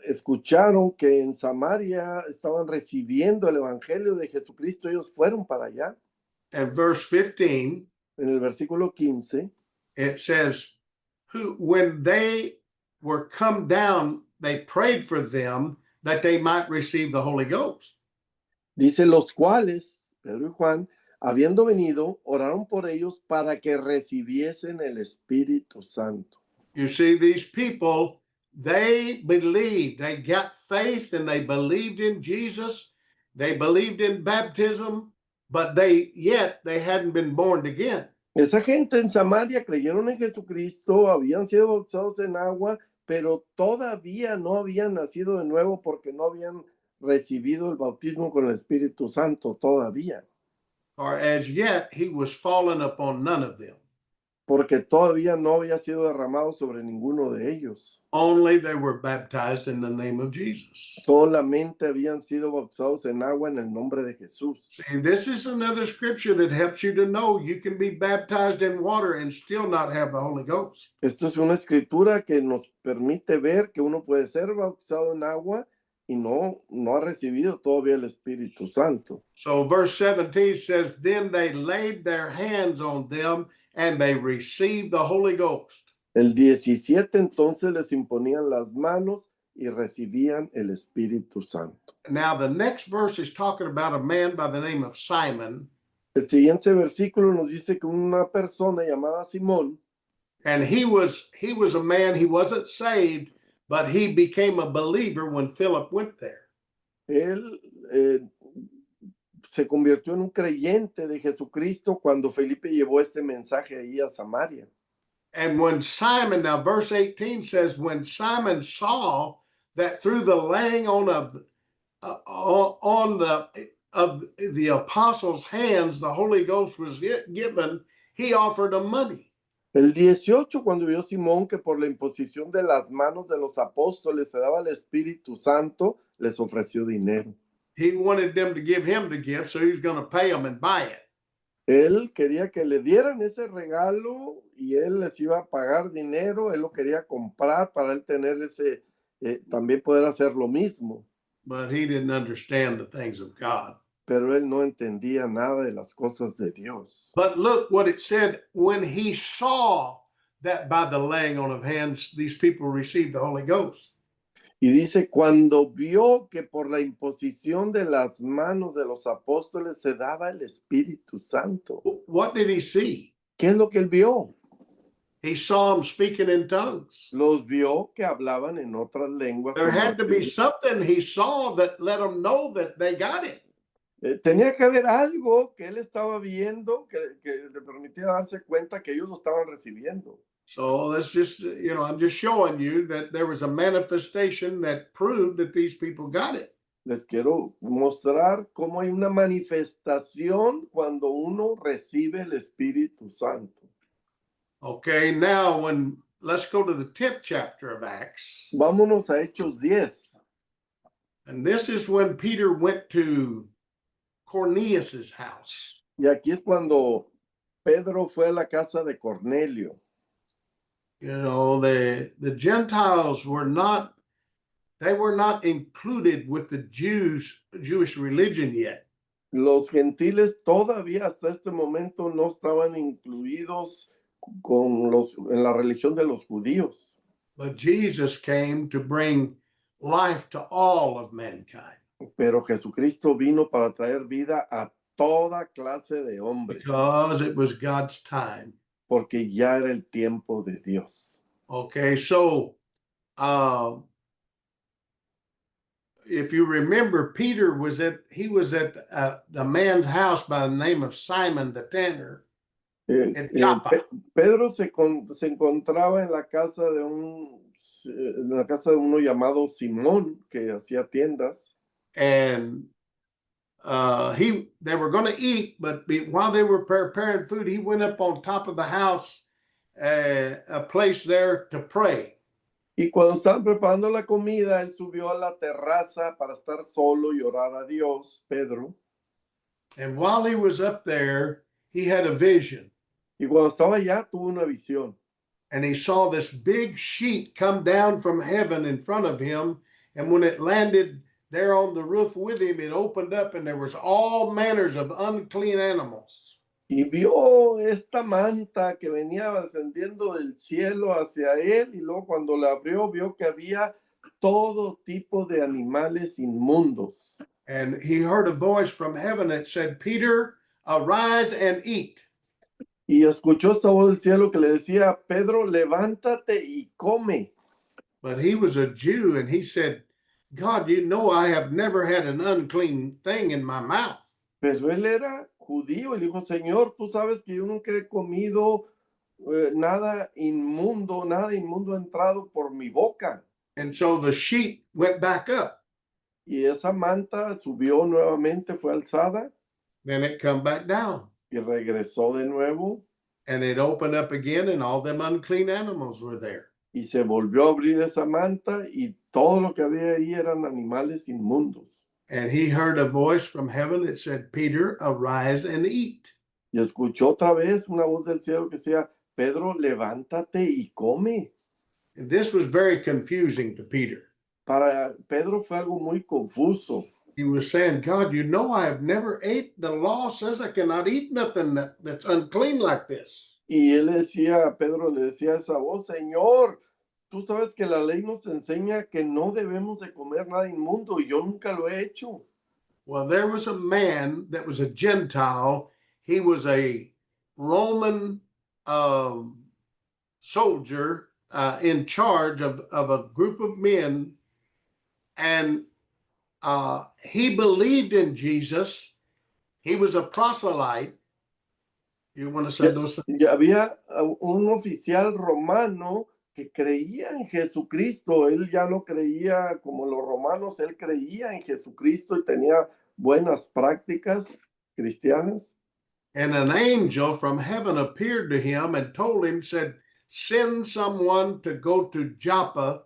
escucharon que en Samaria estaban recibiendo el Evangelio de Jesucristo, ellos fueron para allá. And verse 15, en el versículo 15, it says, when they were come down, they prayed for them that they might receive the Holy Ghost. Dice, los cuales, Pedro y Juan, habiendo venido, oraron por ellos para que recibiesen el Espíritu Santo. You see, these people, they believed, they got faith and they believed in Jesus. They believed in baptism, but they hadn't been born again. Esa gente en Samaria creyeron en Jesucristo, habían sido bautizados en agua, pero todavía no habían nacido de nuevo porque no habían recibido el bautismo con el Espíritu Santo todavía, For as yet he was fallen upon none of them. porque todavía no había sido derramado sobre ninguno de ellos. Only they were baptized in the name of Jesus. Solamente habían sido bautizados en agua en el nombre de Jesús. See, this is another scripture that helps you to know you can be baptized in water and still not have the Holy Ghost. Esto es una escritura que nos permite ver que uno puede ser bautizado en agua y no ha recibido todavía el Espíritu Santo. So verse 17 says, then they laid their hands on them and they received the Holy Ghost. El 17 entonces les imponían las manos y recibían el Espíritu Santo. Now the next verse is talking about a man by the name of Simon, El siguiente versículo nos dice que una persona llamada Simón, and he was a man, he wasn't saved, but he became a believer when Philip went there. él se convirtió en un creyente de Jesucristo cuando Felipe llevó este mensaje ahí a Samaria. And when Simon, now verse 18 says, when Simon saw that through the laying on of the apostles' hands the Holy Ghost was given, he offered them money. El 18, cuando vio Simón que por la imposición de las manos de los apóstoles se daba el Espíritu Santo, les ofreció dinero. He wanted them to give him the gift, so he was going to pay them and buy it. Él quería que le dieran ese regalo y él les iba a pagar dinero, él lo quería comprar para él tener ese, también poder hacer lo mismo. But he didn't understand the things of God. Pero él no entendía nada de las cosas de Dios. But look what it said, when he saw that by the laying on of hands, these people received the Holy Ghost. Y dice, cuando vio que por la imposición de las manos de los apóstoles se daba el Espíritu Santo. What did he see? ¿Qué es lo que él vio? He saw them speaking in tongues. Los vio que hablaban en otras lenguas. There como had to be aquellos. something he saw that let them know that they got it. Tenía que haber algo que él estaba viendo que le permitía darse cuenta que ellos lo estaban recibiendo. So that's just, I'm just showing you that there was a manifestation that proved that these people got it. Les quiero mostrar cómo hay una manifestación cuando uno recibe el Espíritu Santo. Okay, now let's go to the 10th chapter of Acts. Vámonos a Hechos 10. And this is when Peter went to Cornelius's house. Y aquí es cuando Pedro fue a la casa de Cornelio. The Gentiles were not included with the Jewish religion yet. Los gentiles todavía hasta este momento no estaban incluidos en la religión de los judíos. But Jesus came to bring life to all of mankind. Pero Jesucristo vino para traer vida a toda clase de hombres. Because it was God's time. Porque ya era el tiempo de Dios. Okay, so if you remember, Peter was at the man's house by the name of Simon the tanner. Pedro se encontraba en la casa de uno llamado Simón que hacía tiendas. And they were going to eat, but while they were preparing food, he went up on top of the house, a place there to pray. Y cuando estaban preparando la comida, él subió a la terraza para estar solo y orar a Dios, Pedro. And while he was up there, he had a vision. Y cuando estaba allá, tuvo una visión. And he saw this big sheet come down from heaven in front of him. And when it landed there on the roof with him, it opened up and there was all manners of unclean animals. Y vio esta manta que venía descendiendo del cielo hacia él, y luego cuando la abrió, vio que había todo tipo de animales inmundos. And he heard a voice from heaven that said, Peter, arise and eat. Y escuchó esta voz del cielo que le decía, Pedro, levántate y come. But he was a Jew, and he said, God, you know, I have never had an unclean thing in my mouth. Pero él era judío y le dijo, Señor, tú sabes que yo nunca he comido nada inmundo ha entrado por mi boca. And so the sheet went back up. Y esa manta subió nuevamente, fue alzada Then it come back down. y regresó de nuevo And it opened up again, and all them unclean animals were there. y se volvió a abrir esa manta y todo lo que había ahí eran animales inmundos. And he heard a voice from heaven that said, Peter, arise and eat. Y escuchó otra vez una voz del cielo que decía, Pedro, levántate y come. And this was very confusing to Peter. Para Pedro fue algo muy confuso. He was saying, God, you know, I have never ate. The law says I cannot eat nothing that's unclean like this. Y él decía, Pedro le decía a esa voz, Señor, tú sabes que la ley nos enseña que no debemos de comer nada inmundo y yo nunca lo he hecho. Well, there was a man that was a Gentile. He was a Roman soldier in charge of a group of men. And he believed in Jesus. He was a proselyte. You want to say those things? Y había un oficial romano que creía en Jesucristo. Él ya no creía como los romanos, él creía en Jesucristo y tenía buenas prácticas cristianas. And an angel from heaven appeared to him and told him, said, send someone to go to Joppa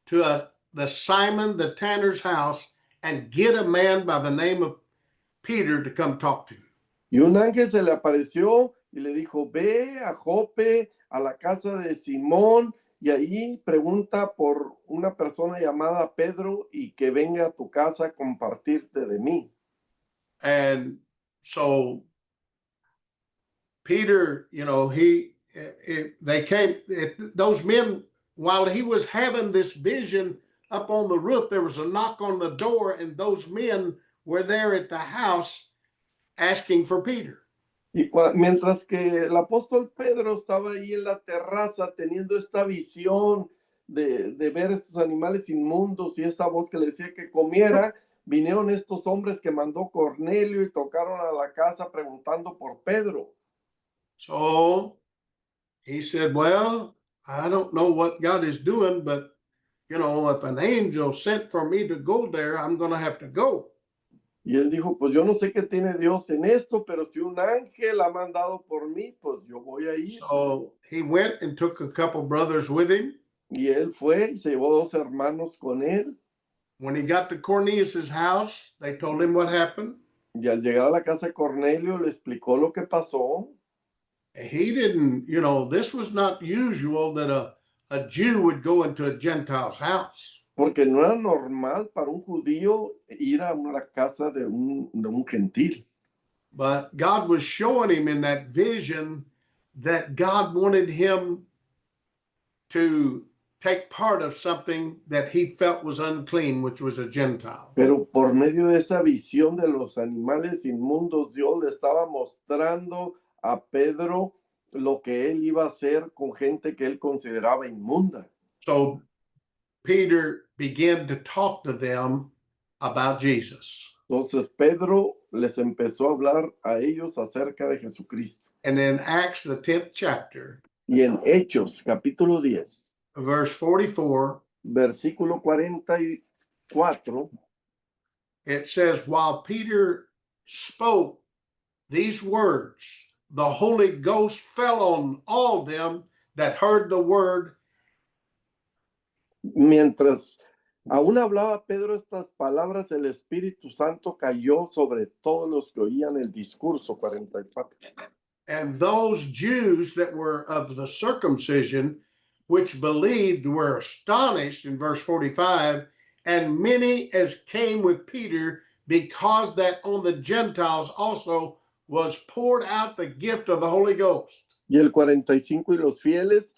to the Simon the tanner's house and get a man by the name of Peter to come talk to you. Y un ángel se le apareció y le dijo, ve a Jope, a la casa de Simón, y ahí pregunta por una persona llamada Pedro y que venga a tu casa a compartirte de mí. And so Peter, you know, those men, while he was having this vision up on the roof, there was a knock on the door, and those men were there at the house asking for Peter. Y mientras que el apóstol Pedro estaba ahí en la terraza teniendo esta visión de ver estos animales inmundos y esa voz que le decía que comiera, vinieron estos hombres que mandó Cornelio y tocaron a la casa preguntando por Pedro. So he said, well, I don't know what God is doing, but, you know, if an angel sent for me to go there, I'm going to have to go. Y él dijo, pues yo no sé qué tiene Dios en esto, pero si un ángel ha mandado por mí, pues yo voy a ir. So he went and took a couple brothers with him. Y él fue y se llevó 2 hermanos con él. When he got to Cornelius' house, they told him what happened. Y al llegar a la casa de Cornelio le explicó lo que pasó. He didn't, you know, this was not usual that a Jew would go into a Gentile's house. Porque no era normal para un judío ir a la casa de un gentil. But God was showing him in that vision that God wanted him to take part of something that he felt was unclean, which was a Gentile. Pero por medio de esa visión de los animales inmundos, Dios le estaba mostrando a Pedro lo que él iba a hacer con gente que él consideraba inmunda. So Peter began to talk to them about Jesus. Entonces Pedro les empezó a hablar a ellos acerca de Jesucristo. And in Acts, the 10th chapter, Y en Hechos, capítulo 10, verse 44, versículo 44, it says, while Peter spoke these words, the Holy Ghost fell on all them that heard the word. mientras aún hablaba Pedro estas palabras, el Espíritu Santo cayó sobre todos los que oían el discurso. 44. And those Jews that were of the circumcision, which believed, were astonished in verse 45, and many as came with Peter, because that on the Gentiles also was poured out the gift of the Holy Ghost. Y el 45, y los fieles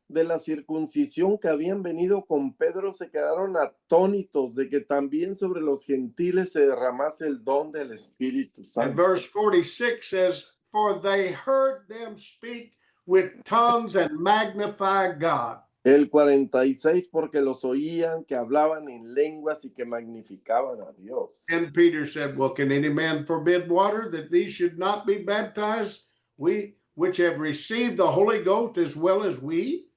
de la circuncisión que habían venido con Pedro se quedaron atónitos de que también sobre los gentiles se derramase el don del Espíritu And Santo. verse 46 says, for they heard them speak with tongues and magnify God. El 46 porque los oían que hablaban en lenguas y que magnificaban a Dios. And Peter said, well, can any man forbid water that these should not be baptized? We which have received the Holy Ghost as well as we?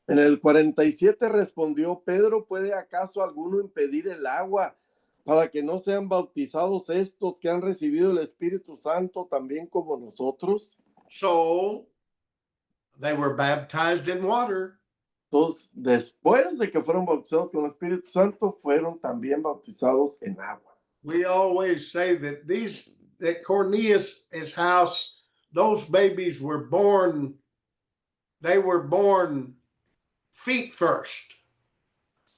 En el 47 respondió Pedro, ¿puede acaso alguno impedir el agua para que no sean bautizados estos que han recibido el Espíritu Santo también como nosotros? So they were baptized in water. Entonces, después de que fueron bautizados con el Espíritu Santo, fueron también bautizados en agua. We always say that Cornelius' house, those babies were born, they were born feet first.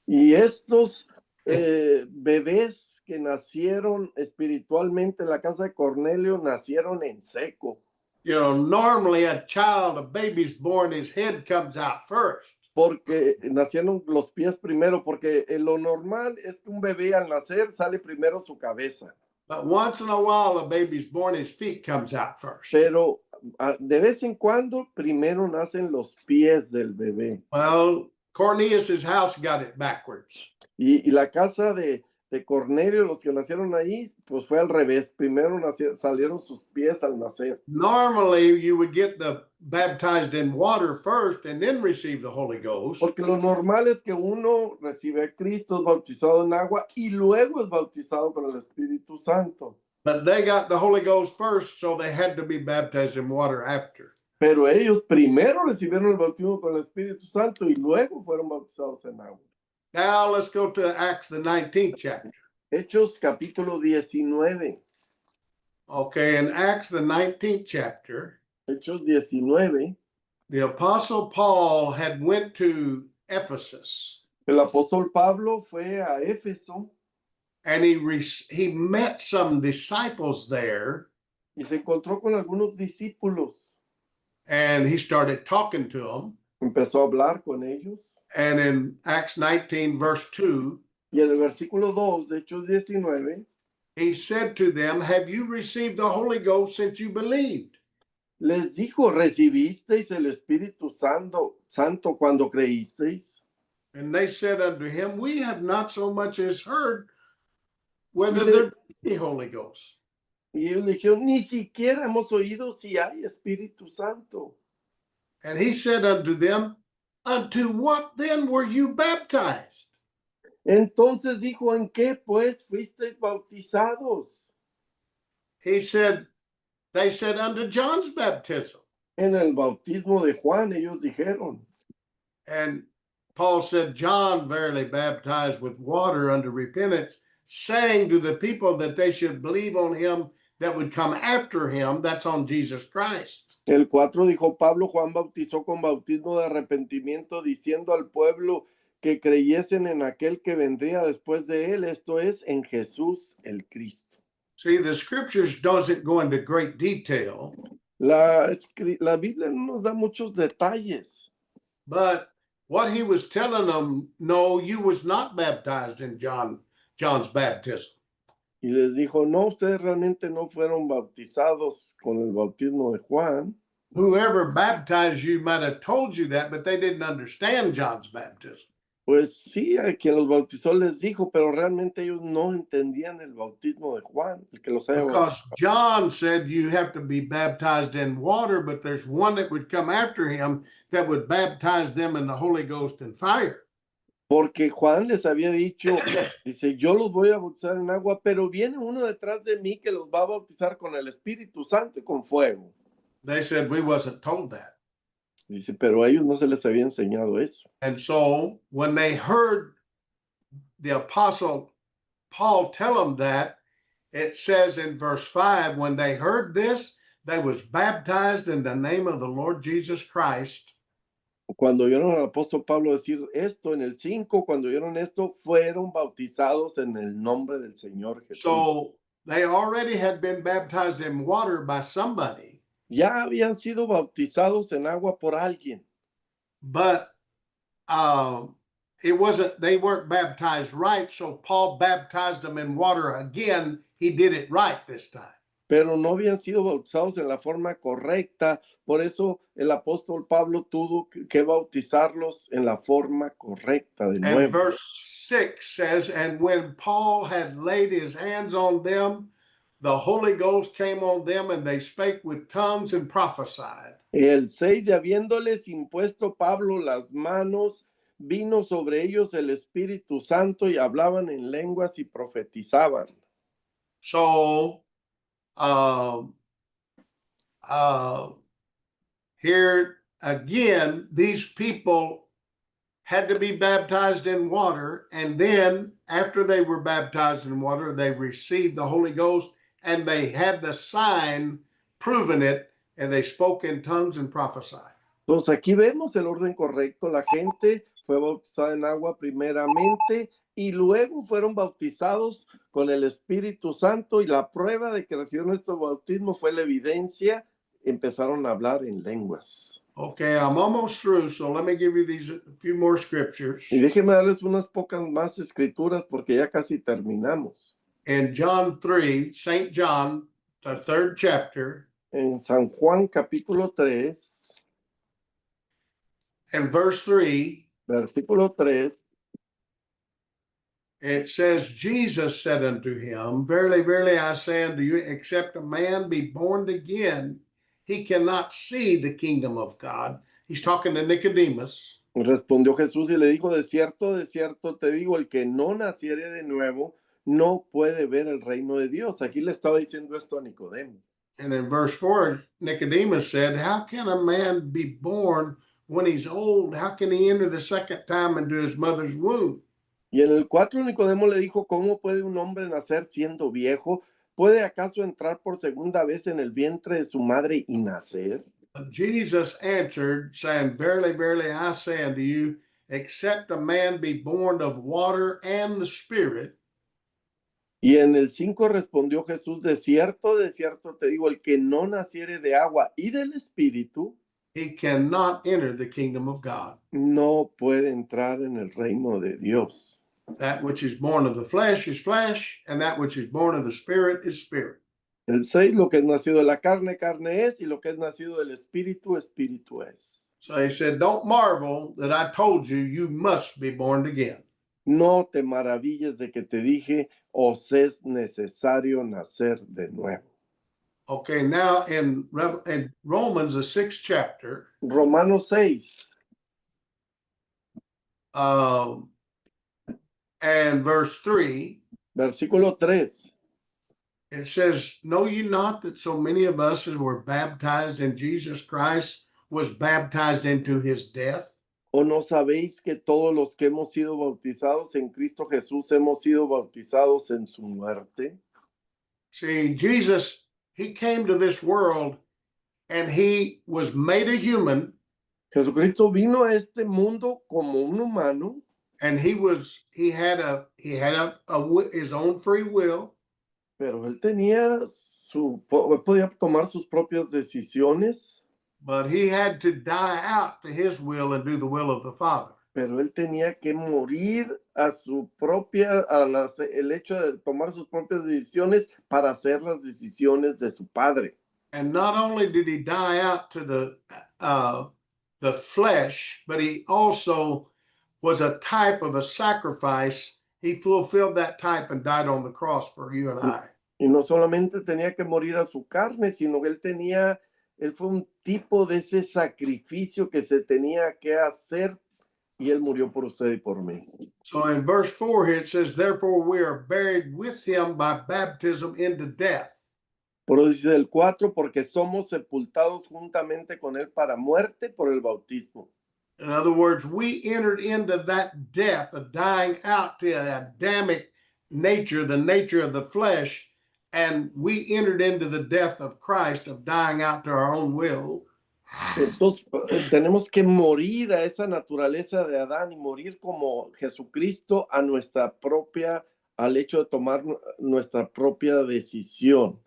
Y estos bebés que nacieron espiritualmente en la casa de Cornelio nacieron en seco. You know, normally a baby's born, his head comes out first. Porque nacieron los pies primero, porque lo normal es que un bebé al nacer sale primero su cabeza. But once in a while, a baby's born, his feet comes out first. Pero de vez en cuando primero nacen los pies del bebé. Well, Cornelius' house got it backwards. Y la casa de Cornelio, los que nacieron ahí, pues fue al revés. Primero salieron sus pies al nacer. Normally, you would get baptized in water first and then receive the Holy Ghost. Porque lo normal es que uno recibe a Cristo, es bautizado en agua y luego es bautizado con el Espíritu Santo. But they got the Holy Ghost first, so they had to be baptized in water after. Pero ellos primero recibieron el bautismo con el Espíritu Santo y luego fueron bautizados en agua. Now let's go to Acts, the 19th chapter. Hechos capítulo 19. Okay, in Acts, the 19th chapter, Hechos 19. the Apostle Paul had went to Ephesus. El apóstol Pablo fue a Éfeso. And he met some disciples there. Y se encontró con algunos discípulos. And he started talking to them. Empezó a hablar con ellos. And in Acts 19, verse 2, y en el versículo 2 de Hechos 19, he said to them, have you received the Holy Ghost since you believed? Les dijo, ¿recibisteis el Espíritu Santo cuando creísteis? And they said unto him, we have not so much as heard whether there be Holy Ghost. Y ellos le dijeron, ni siquiera hemos oído si hay Espíritu Santo. And he said unto them, unto what then were you baptized? Entonces dijo, ¿en qué pues fuisteis bautizados? They said unto John's baptism. En el bautismo de Juan, ellos dijeron. And Paul said, John verily baptized with water unto repentance, saying to the people that they should believe on him that would come after him, that's on Jesus Christ. El 4 dijo Pablo, Juan bautizó con bautismo de arrepentimiento, diciendo al pueblo que creyesen en aquel que vendría después de él, esto es, en Jesús el Cristo. See, the scriptures doesn't go into great detail. La Biblia no nos da muchos detalles. But what he was telling them, no, you was not baptized in John's baptism. Y les dijo, no, ustedes realmente no fueron bautizados con el bautismo de Juan. Whoever baptized you might have told you that, but they didn't understand John's baptism. Pues sí, a quien los bautizó les dijo, pero realmente ellos no entendían el bautismo de Juan, el que los haya Because bautizado. John said you have to be baptized in water, but there's one that would come after him that would baptize them in the Holy Ghost and fire. Porque Juan les había dicho, dice, yo los voy a bautizar en agua, pero viene uno detrás de mí que los va a bautizar con el Espíritu Santo y con fuego. They said we wasn't told that. Dice, pero a ellos no se les había enseñado eso. And so when they heard the apostle Paul tell them that, it says in verse 5, when they heard this, they was baptized in the name of the Lord Jesus Christ. Cuando oyeron al apóstol Pablo decir esto en el 5, cuando oyeron esto, fueron bautizados en el nombre del Señor Jesús. So they already had been baptized in water by somebody. Ya habían sido bautizados en agua por alguien. But they weren't baptized right. So Paul baptized them in water again. He did it right this time. pero no habían sido bautizados en la forma correcta. Por eso el apóstol Pablo tuvo que bautizarlos en la forma correcta de And nuevo. verse 6 says, and when Paul had laid his hands on them, the Holy Ghost came on them, and they spake with tongues and prophesied. El 6, y habiéndoles impuesto Pablo las manos, vino sobre ellos el Espíritu Santo y hablaban en lenguas y profetizaban. So, here again, these people had to be baptized in water, and then after they were baptized in water, they received the Holy Ghost, and they had the sign proving it, and they spoke in tongues and prophesied. Entonces aquí vemos el orden correcto. La gente fue bautizada en agua primeramente y luego fueron bautizados con el Espíritu Santo, y la prueba de que recibieron nuestro bautismo fue la evidencia. Empezaron a hablar en lenguas. Okay, I'm almost through, so let me give you these a few more scriptures. Y déjenme darles unas pocas más escrituras porque ya casi terminamos. In John 3, St. John, the 3rd chapter, En San Juan capítulo 3, and verse 3, versículo 3, it says, Jesus said unto him, Verily, verily, I say unto you, except a man be born again, he cannot see the kingdom of God. He's talking to Nicodemus. respondió Jesús y le dijo, de cierto te digo, el que no naciere de nuevo no puede ver el reino de Dios. Aquí le estaba diciendo esto a Nicodemo. And in verse 4, Nicodemus said, How can a man be born when he's old? How can he enter the second time into his mother's womb? Y en el 4 Nicodemo le dijo, ¿cómo puede un hombre nacer siendo viejo? ¿Puede acaso entrar por segunda vez en el vientre de su madre y nacer? Jesus answered, saying, Verily, verily, I say unto you, except a man be born of water and the Spirit. Y en el 5 respondió Jesús, de cierto te digo, el que no naciere de agua y del Espíritu, He cannot enter the kingdom of God. no puede entrar en el reino de Dios. That which is born of the flesh is flesh, and that which is born of the Spirit is spirit. El 6, lo que es nacido de la carne, carne es, y lo que es nacido del Espíritu, Espíritu es. So he said, Don't marvel that I told you, you must be born again. No te maravilles de que te dije, os es necesario nacer de nuevo. Okay, now in Romans, the 6th chapter, Romanos 6, and verse 3, versículo 3. it says, Know ye not that so many of us as were baptized in Jesus Christ was baptized into his death? ¿O no sabéis que todos los que hemos sido bautizados en Cristo Jesús hemos sido bautizados en su muerte? See, Jesus, he came to this world and he was made a human, Jesucristo vino a este mundo como un humano, and he had his own free will, pero él podía tomar sus propias decisiones, but he had to die out to his will and do the will of the Father. pero él tenía que morir a su el hecho de tomar sus propias decisiones para hacer las decisiones de su Padre. And not only did he die out to the flesh, but he also was a type of a sacrifice. He fulfilled that type and died on the cross for you and I. Y no solamente tenía que morir a su carne, sino que él fue un tipo de ese sacrificio que se tenía que hacer, y él murió por usted y por mí. So in verse 4 here it says, Therefore we are buried with him by baptism into death. Por eso dice el 4, porque somos sepultados juntamente con él para muerte por el bautismo. In other words, we entered into that death of dying out to the Adamic nature, the nature of the flesh, and we entered into the death of Christ of dying out to our own will. Entonces tenemos que morir a esa naturaleza de Adán y morir como Jesucristo al hecho de tomar nuestra propia decisión.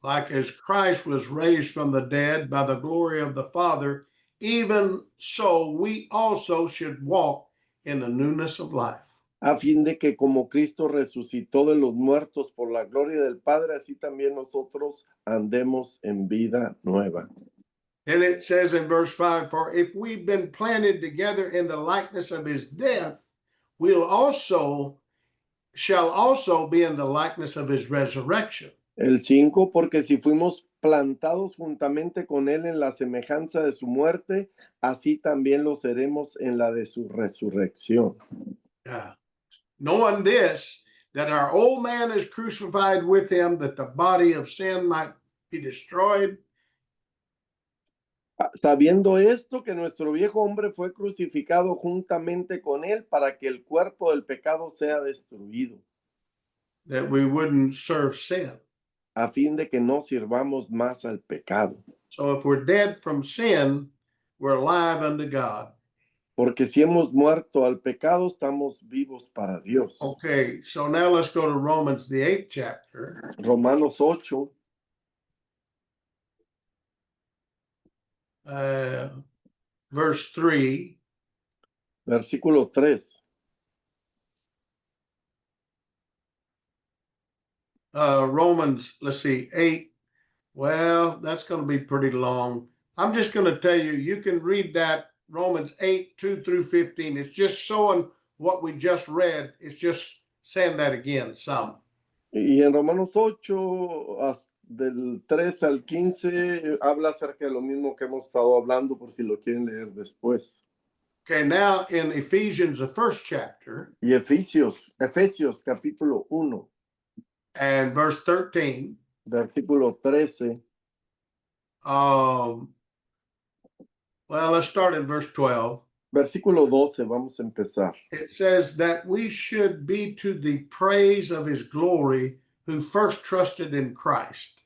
Like as Christ was raised from the dead by the glory of the Father, even so we also should walk in the newness of life. a fin de que como Cristo resucitó de los muertos por la gloria del Padre, así también nosotros andemos en vida nueva. And it says in verse 5, for if we've been planted together in the likeness of his death, shall also be in the likeness of his resurrection. El 5, porque si fuimos plantados juntamente con él en la semejanza de su muerte, así también lo seremos en la de su resurrección. Knowing this, that our old man is crucified with him, that the body of sin might be destroyed. Sabiendo esto, que nuestro viejo hombre fue crucificado juntamente con él para que el cuerpo del pecado sea destruido, That we wouldn't serve sin. a fin de que no sirvamos más al pecado. So if we're dead from sin, we're alive unto God. Porque si hemos muerto al pecado, estamos vivos para Dios. Okay, so now let's go to Romans, the 8th chapter. Romanos 8, Verse 3. versículo 3. Romans, let's see, 8. Well, that's going to be pretty long. I'm just going to tell you, you can read that Romans 8, 2 through 15. It's just showing what we just read. It's just saying that again, some. Y en Romanos 8, del 3 al 15, habla acerca de lo mismo que hemos estado hablando, por si lo quieren leer después. Okay, now in Ephesians, the 1st chapter. Y Efesios capítulo 1. And verse 13. Versículo 13. Well, let's start in verse 12. Versículo 12, vamos a empezar. It says that we should be to the praise of his glory who first trusted in Christ.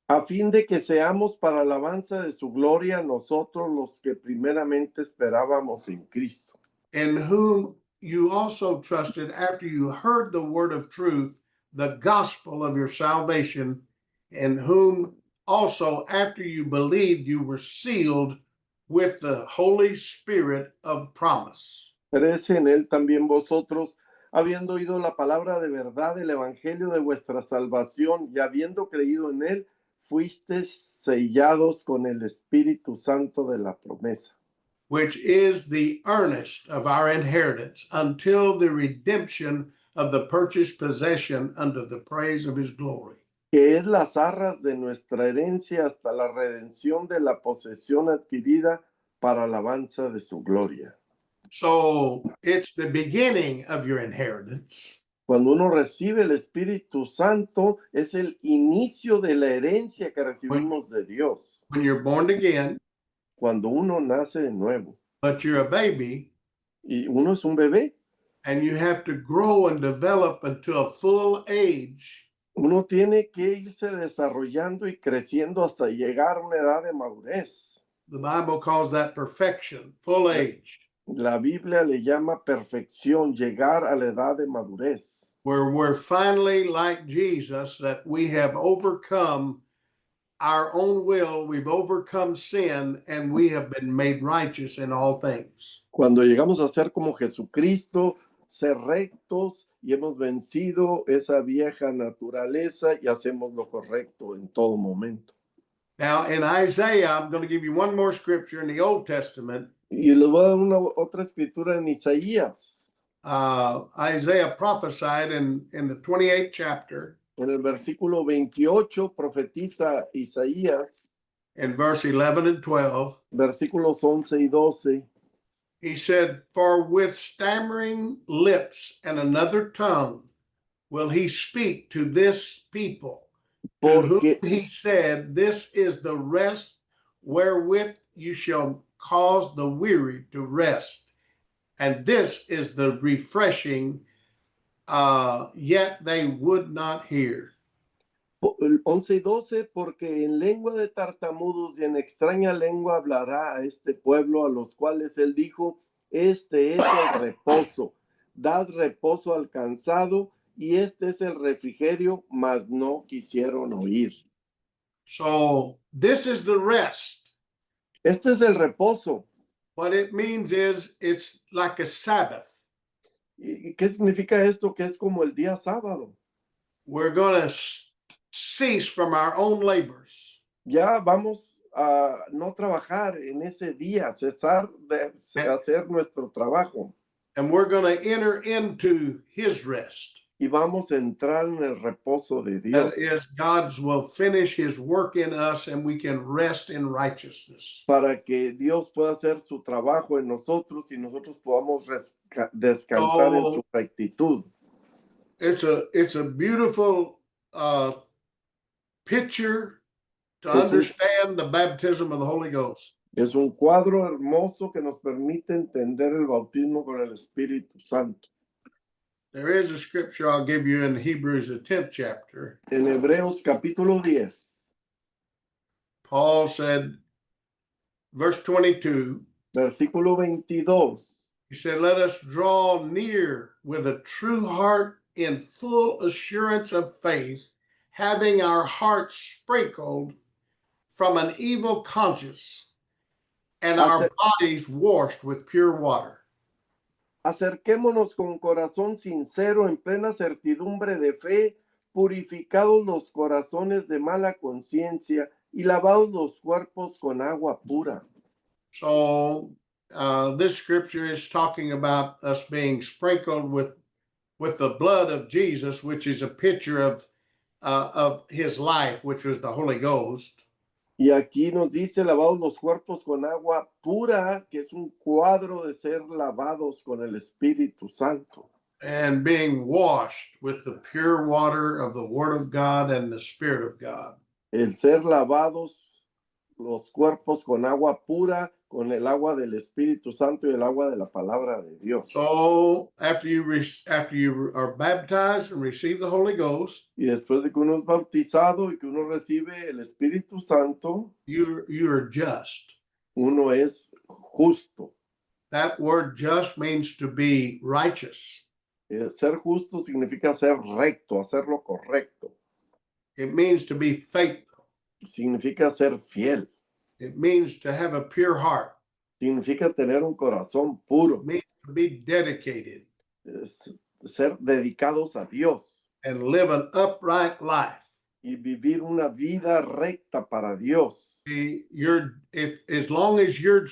A fin de que seamos para alabanza de su gloria nosotros los que primeramente esperábamos en Cristo. In whom you also trusted after you heard the word of truth, the gospel of your salvation, in whom also after you believed you were sealed with the Holy Spirit of promise. 13, en él también vosotros, habiendo oído la palabra de verdad del evangelio de vuestra salvación y habiendo creído en él, fuisteis sellados con el Espíritu Santo de la promesa. Which is the earnest of our inheritance until the redemption of the purchased possession unto the praise of his glory. Que es las arras de nuestra herencia hasta la redención de la posesión adquirida para alabanza de su gloria. So it's the beginning of your inheritance. Cuando uno recibe el Espíritu Santo, es el inicio de la herencia que recibimos de Dios. When you're born again, Cuando uno nace de nuevo. but you're a baby, Y uno es un bebé. and you have to grow and develop until a full age. Uno tiene que irse desarrollando y creciendo hasta llegar a una edad de madurez. The Bible calls that perfection, full age, La Biblia le llama perfección, llegar a la edad de madurez. where we're finally like Jesus, that we have overcome our own will, we've overcome sin, and we have been made righteous in all things. Cuando llegamos a ser como Jesucristo, ser rectos y hemos vencido esa vieja naturaleza y hacemos lo correcto en todo momento. Now, in Isaiah, I'm going to give you one more scripture in the Old Testament. Y les voy a dar otra escritura en Isaías. Isaiah prophesied in the 28th chapter, En el versículo 28 profetiza Isaías, in verse 11 and 12. versículos 11 y 12. He said, for with stammering lips and another tongue will he speak to this people, to whom Porque, he said, this is the rest wherewith you shall cause the weary to rest. And this is the refreshing, yet they would not hear. 11 y 12, porque en lengua de tartamudos y en extraña lengua hablará a este pueblo, a los cuales él dijo, este es el reposo, dad reposo al cansado, y este es el refrigerio, mas no quisieron oír. So this is the rest. Este es el reposo. What it means is it's like a Sabbath. ¿Y qué significa esto? Que es como el día sábado. We're going to cease from our own labors. Ya vamos a no trabajar en ese día, cesar de hacer nuestro trabajo. And we're going to enter into his rest. Y vamos a entrar en el reposo de That Dios. is, God will finish his work in us and we can rest in righteousness. Para que Dios pueda hacer su trabajo en nosotros y nosotros podamos descansar en su rectitud. It's a beautiful picture to Es un- understand the baptism of the Holy Ghost. Es un cuadro hermoso que nos permite entender el bautismo con el Espíritu Santo. There is a scripture I'll give you in Hebrews, the 10th chapter. En Hebreos capítulo 10, Paul said, verse 22, versículo 22, he said, let us draw near with a true heart in full assurance of faith, having our hearts sprinkled from an evil conscience and our bodies washed with pure water. acerquémonos con corazón sincero en plena certidumbre de fe, purificados los corazones de mala conciencia y lavados los cuerpos con agua pura. So this scripture is talking about us being sprinkled with the blood of Jesus, which is a picture of his life, which was the Holy Ghost. Y aquí nos dice lavados los cuerpos con agua pura, que es un cuadro de ser lavados con el Espíritu Santo. And being washed with the pure water of the Word of God and the Spirit of God. El ser lavados los cuerpos con agua pura, con el agua del Espíritu Santo y el agua de la palabra de Dios. So after you are baptized and receive the Holy Ghost, Y después de que uno es bautizado y que uno recibe el Espíritu Santo, you are just. uno es justo. That word just means to be righteous. Ser justo significa ser recto, hacer lo correcto. It means to be faithful. Significa ser fiel. It means to have a pure heart. Significa tener un corazón puro. It means to be dedicated. Ser dedicados a Dios. And live an upright life. Y vivir una vida recta para Dios. As long as you're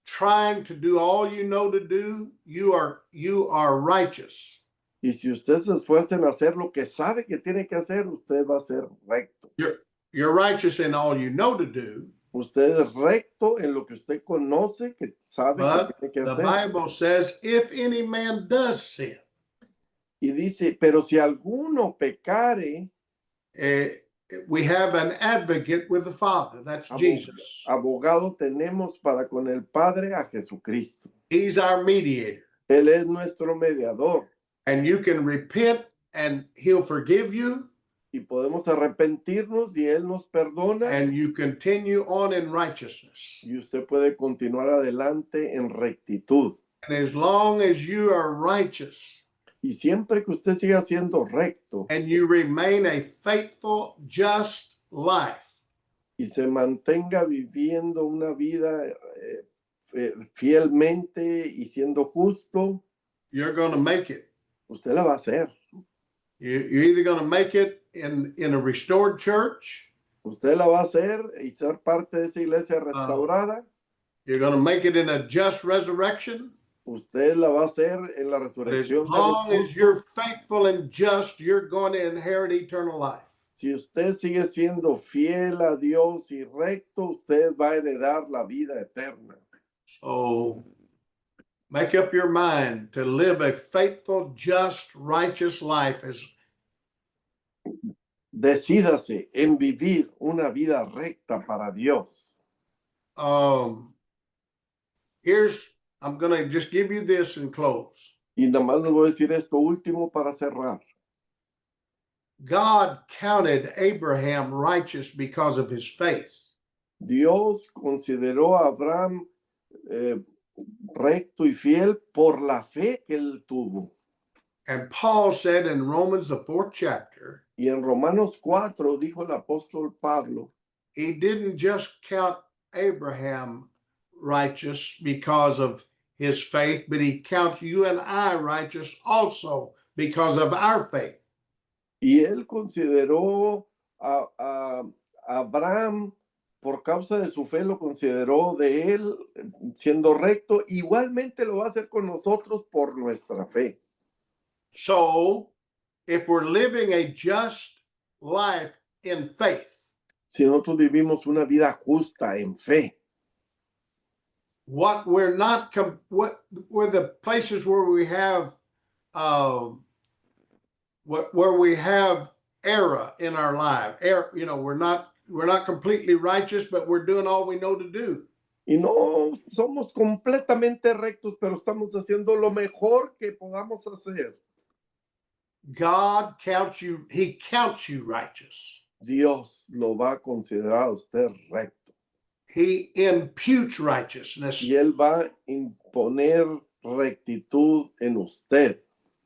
trying to do all you know to do, you are righteous. Y si usted se esfuerza en hacer lo que sabe que tiene que hacer, usted va a ser recto. You're righteous in all you know to do. Usted es recto en lo que usted conoce que sabe que tiene que hacer. The Bible says, if any man does sin. Y dice, pero si alguno pecare, we have an advocate with the Father. That's Jesus. Abogado tenemos para con el Padre a Jesucristo. He's our mediator. Él es nuestro mediador. And you can repent and he'll forgive you. Y podemos arrepentirnos y Él nos perdona. And you continue on in righteousness. Y usted puede continuar adelante en rectitud. And as long as you are righteous, y siempre que usted siga siendo recto, and you remain a faithful, just life, y se mantenga viviendo una vida fielmente y siendo justo, you're going to make it. Usted la va a hacer. You're either going to make it in a restored church. Usted la va a hacer y ser parte de esa iglesia restaurada. You're going to make it in a just resurrection. Usted la va a hacer en la resurrección. As long as you're faithful and just, you're going to inherit eternal life. Si usted sigue siendo fiel a Dios y recto, usted va a heredar la vida eterna. So make up your mind to live a faithful, just, righteous life. Decídase en vivir una vida recta para Dios. I'm going to just give you this and close. Y nada más les voy a decir esto último para cerrar. God counted Abraham righteous because of his faith. Dios consideró a Abraham recto y fiel por la fe que él tuvo. And Paul said in Romans, the 4th chapter, y en Romanos 4 dijo el apóstol Pablo, he didn't just count Abraham righteous because of his faith, but he counts you and I righteous also because of our faith. Y él consideró a Abraham, por causa de su fe, lo consideró de él siendo recto. Igualmente lo va a hacer con nosotros por nuestra fe. So, if we're living a just life in faith, Si nosotros vivimos una vida justa en fe, what we're not, what were the places where we have, where we have error in our life. Error, you know, we're not completely righteous, but we're doing all we know to do. y no somos completamente rectos, pero estamos haciendo lo mejor que podamos hacer. God counts you, he counts you righteous. Dios lo va a considerar a usted recto. He imputes righteousness Y él va a imponer rectitud en usted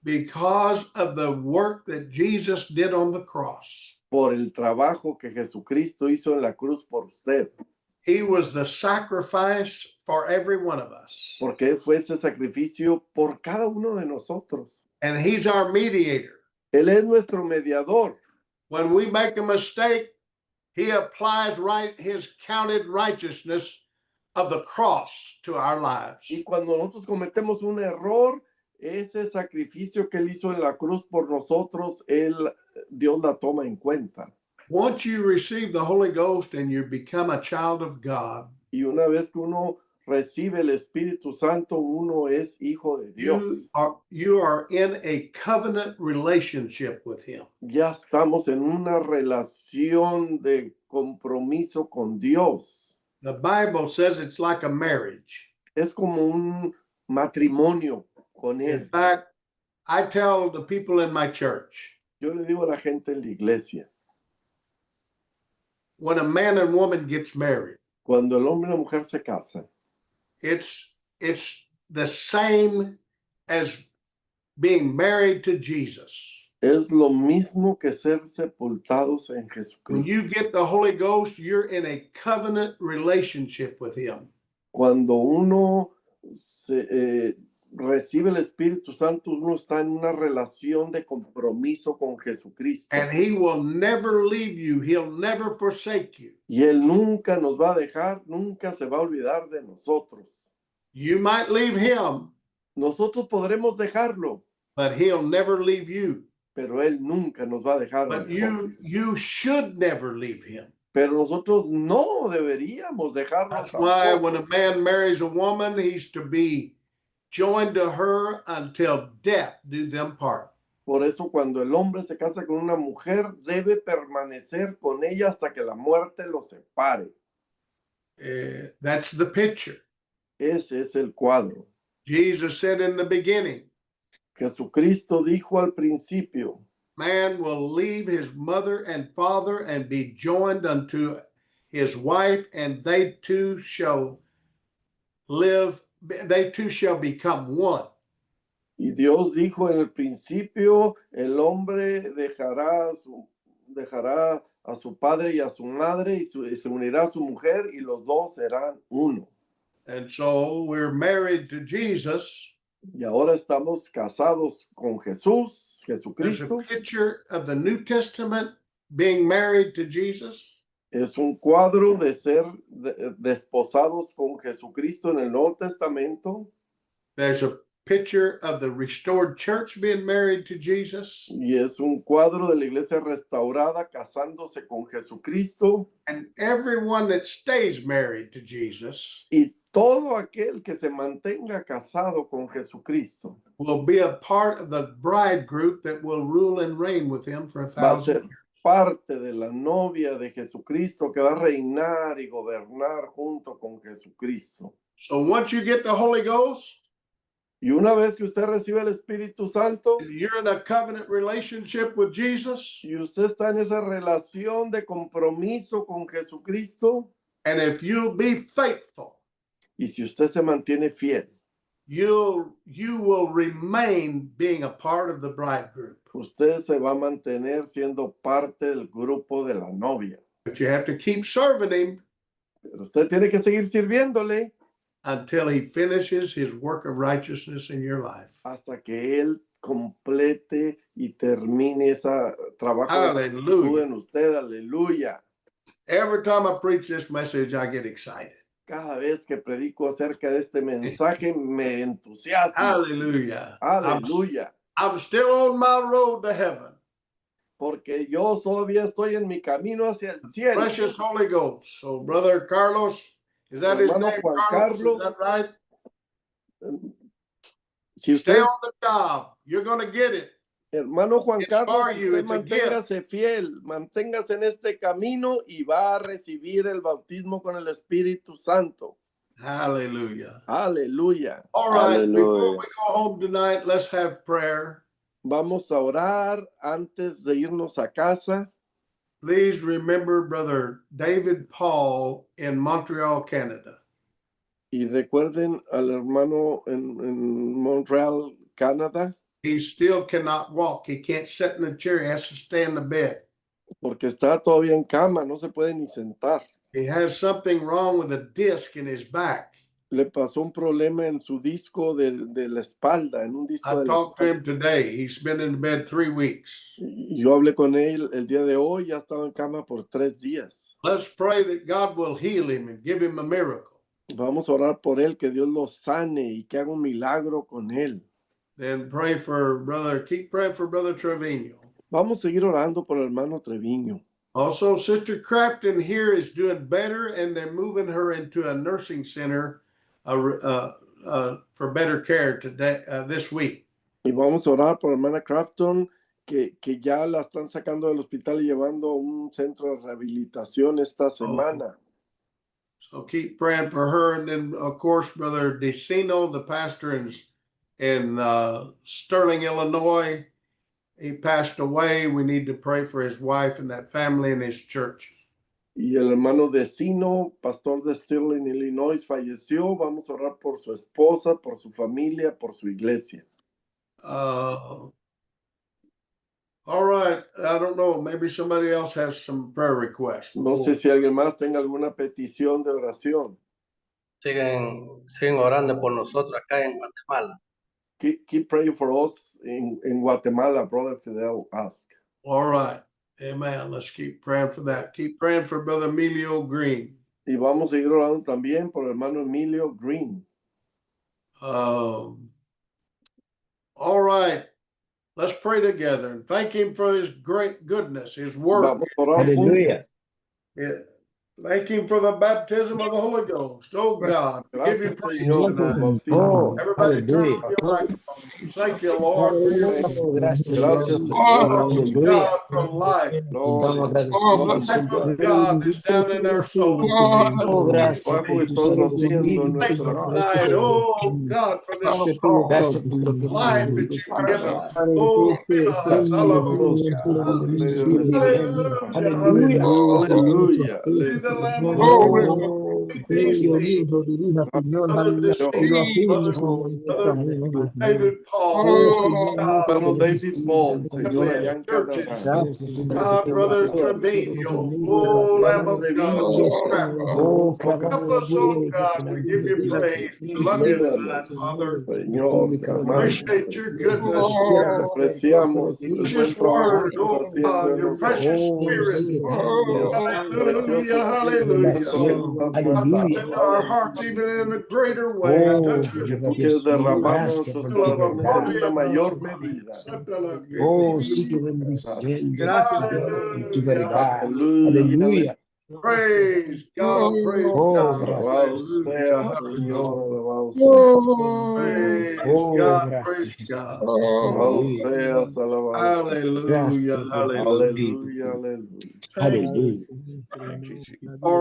because of the work that Jesus did on the cross. por el trabajo que Jesucristo hizo en la cruz por usted. He was the sacrifice for every one of us. Porque él fue ese sacrificio por cada uno de nosotros. And he's our mediator. Él es nuestro mediador. When we make a mistake, he applies his counted righteousness of the cross to our lives. Y cuando nosotros cometemos un error, ese sacrificio que él hizo en la cruz por nosotros, Dios la toma en cuenta. Once you receive the Holy Ghost and you become a child of God, Y una vez que uno recibe el Espíritu Santo, uno es hijo de Dios. you are in a covenant relationship with him. Ya estamos en una relación de compromiso con Dios. The Bible says it's like a marriage. Es como un matrimonio con In él. fact, I tell the people in my church, Yo le digo a la gente en la iglesia, when a man and woman gets married, cuando el hombre y la mujer se casan, it's the same as being married to Jesus. es lo mismo que ser sepultados en When you Jesucristo. get the Holy Ghost, you're in a covenant relationship with him. Cuando uno recibe el Espíritu Santo, uno está en una relación de compromiso con Jesucristo. And he will never leave you. He'll never forsake you. Y Él nunca nos va a dejar, nunca se va a olvidar de nosotros. You might leave him, Nosotros podremos dejarlo, but he'll never leave you. pero Él nunca nos va a dejar a But nosotros. you should never leave him. Pero nosotros no deberíamos dejarlo That's why tampoco. when a man marries a woman, he's to be joined to her until death do them part. Por eso cuando el hombre se casa con una mujer, debe permanecer con ella hasta que la muerte lo separe. That's the picture. Ese es el cuadro. Jesus said in the beginning, Jesucristo dijo al principio, man will leave his mother and father and be joined unto his wife, and they two shall become one. y Dios dijo en el principio, el hombre dejará a su padre y a su madre y se unirá a su mujer y los dos serán uno. And so we're married to Jesus. Y ahora estamos casados con Jesús, There's a Jesucristo. picture of the New Testament being married to Jesus. Es un cuadro de ser desposados con Jesucristo en el Nuevo Testamento. There's a picture of the restored church being married to Jesus. Y es un cuadro de la iglesia restaurada casándose con Jesucristo. And everyone that stays married to Jesus Y todo aquel que se mantenga casado con Jesucristo will be a part of the bride group that will rule and reign with him for va a 1,000 ser years. parte de la novia de Jesucristo que va a reinar y gobernar junto con Jesucristo. So once you get the Holy Ghost, Y una vez que usted recibe el Espíritu Santo you're in a covenant relationship with Jesus. y usted está en esa relación de compromiso con Jesucristo, And if you'll be faithful, y si usted se mantiene fiel, you will remain being a part of the bride group. usted se va a mantener siendo parte del grupo de la novia. But you have to keep serving him. Pero usted tiene que seguir sirviéndole. until he finishes his work of righteousness in your life. hasta que Él complete y termine ese trabajo de rectitud Hallelujah. en usted. Aleluya. Every time I preach this message, I get excited. Cada vez que predico acerca de este mensaje, me entusiasmo. Hallelujah. Aleluya. I'm still on my road to heaven. Porque yo todavía estoy en mi camino hacia el cielo. Precious Holy Ghost. So, Brother Carlos, is that his Hermano name? Juan Carlos, is Carlos. that right? Si Stay usted, on the job. You're going to get it. hermano Juan It's Carlos, for you. usted It's a manténgase fiel, manténgase en este camino y va a recibir el bautismo con el Espíritu Santo. Hallelujah. Aleluya. All right. Before Hallelujah. we go home tonight, let's have prayer. Vamos a orar antes de irnos a casa. Please remember Brother David Paul in Montreal, Canada. Y recuerden al hermano en Montreal, Canadá, He still cannot walk. He can't sit in a chair. He has to stay in the bed. porque está todavía en cama, no se puede ni sentar. He has something wrong with a disc in his back. Le pasó un problema en su disco de la espalda, en un disco I de la talked to espalda. him today. He's been in bed 3 weeks. Y yo hablé con él el día de hoy, ya estaba en cama por 3 días. Let's pray that God will heal him and give him a miracle. Vamos a orar por él, que Dios lo sane y que haga un milagro con él. Then keep praying for Brother Trevino. Vamos a seguir orando por el hermano Treviño. Also, Sister Crafton here is doing better, and they're moving her into a nursing center for better care today, this week. Y vamos a orar por la hermana Crafton, que ya la están sacando del hospital y llevando a un centro de rehabilitación esta semana. So keep praying for her. And then, of course, Brother DeCino, the pastor in Sterling, Illinois, he passed away. We need to pray for his wife and that family and his church. Y el hermano Decino, pastor de Sterling, Illinois, falleció. Vamos a orar por su esposa, por su familia, por su iglesia. All right. I don't know. Maybe somebody else has some prayer requests. No sé si alguien más tenga alguna petición de oración. Siguen orando por nosotros acá en Guatemala. Keep praying for us in Guatemala, Brother Fidel asked. All right. Amen. Let's keep praying for that. Keep praying for Brother Emilio Green. Y vamos a seguir orando también por el hermano Emilio Green. All right. Let's pray together and thank him for his great goodness, his work. Vamos a orar Aleluya. juntos. Yeah. Thank him for the baptism of the Holy Ghost. Oh God. Give him Gracias, praise Señor, por el tonight. bautismo. Everybody turn Hallelujah. on your microphones. Thank you, Lord, for your Gracias, Gracias, Señor. Señor. God for life. Estamos Gloria. agradecidos, Life Señor. of God is down in our soul. Oh, gracias Trabajo por que tu estás Santo haciendo en Espíritu, nuestra Señor. Tonight, oh God, for this Gracias por tu life that Espíritu, you've given Señor. us. Oh, fill us. Hallelujah. Aleluya. Aleluya. Be the Lamb of Oh, God. These things, Brother David Paul, Hermano David Paul, Señor, his allá en churches, Canadá. Brother Trevino, oh Lamb of God, Oh, help us, oh God, we give you praise. We love you tonight, Father. Señor, te amamos. Appreciate your goodness, yes. Apreciamos el buen Precious trabajo word, que estás oh haciendo God, en your nosotros. precious spirit. Precioso Hallelujah, Espíritu Santo que hallelujah. estás mandando. Into our hearts even in a greater way. Touch Que us. tú quieres derramar en Gracias nuestros por tu corazones en verdad. una mayor medida. Oh, sigue bendiciendo por tu Hallelujah. verdad. Aleluya. Aleluya. Praise God, praise Oh, God. Alabado gracias. sea, Señor, alabado sea. Praise Oh, God, gracias, praise Jesús. God. Alabado Aleluya. seas, alabado sea. Hallelujah, Gracias por tu hallelujah. Espíritu. Aleluya, aleluya. Aleluya. All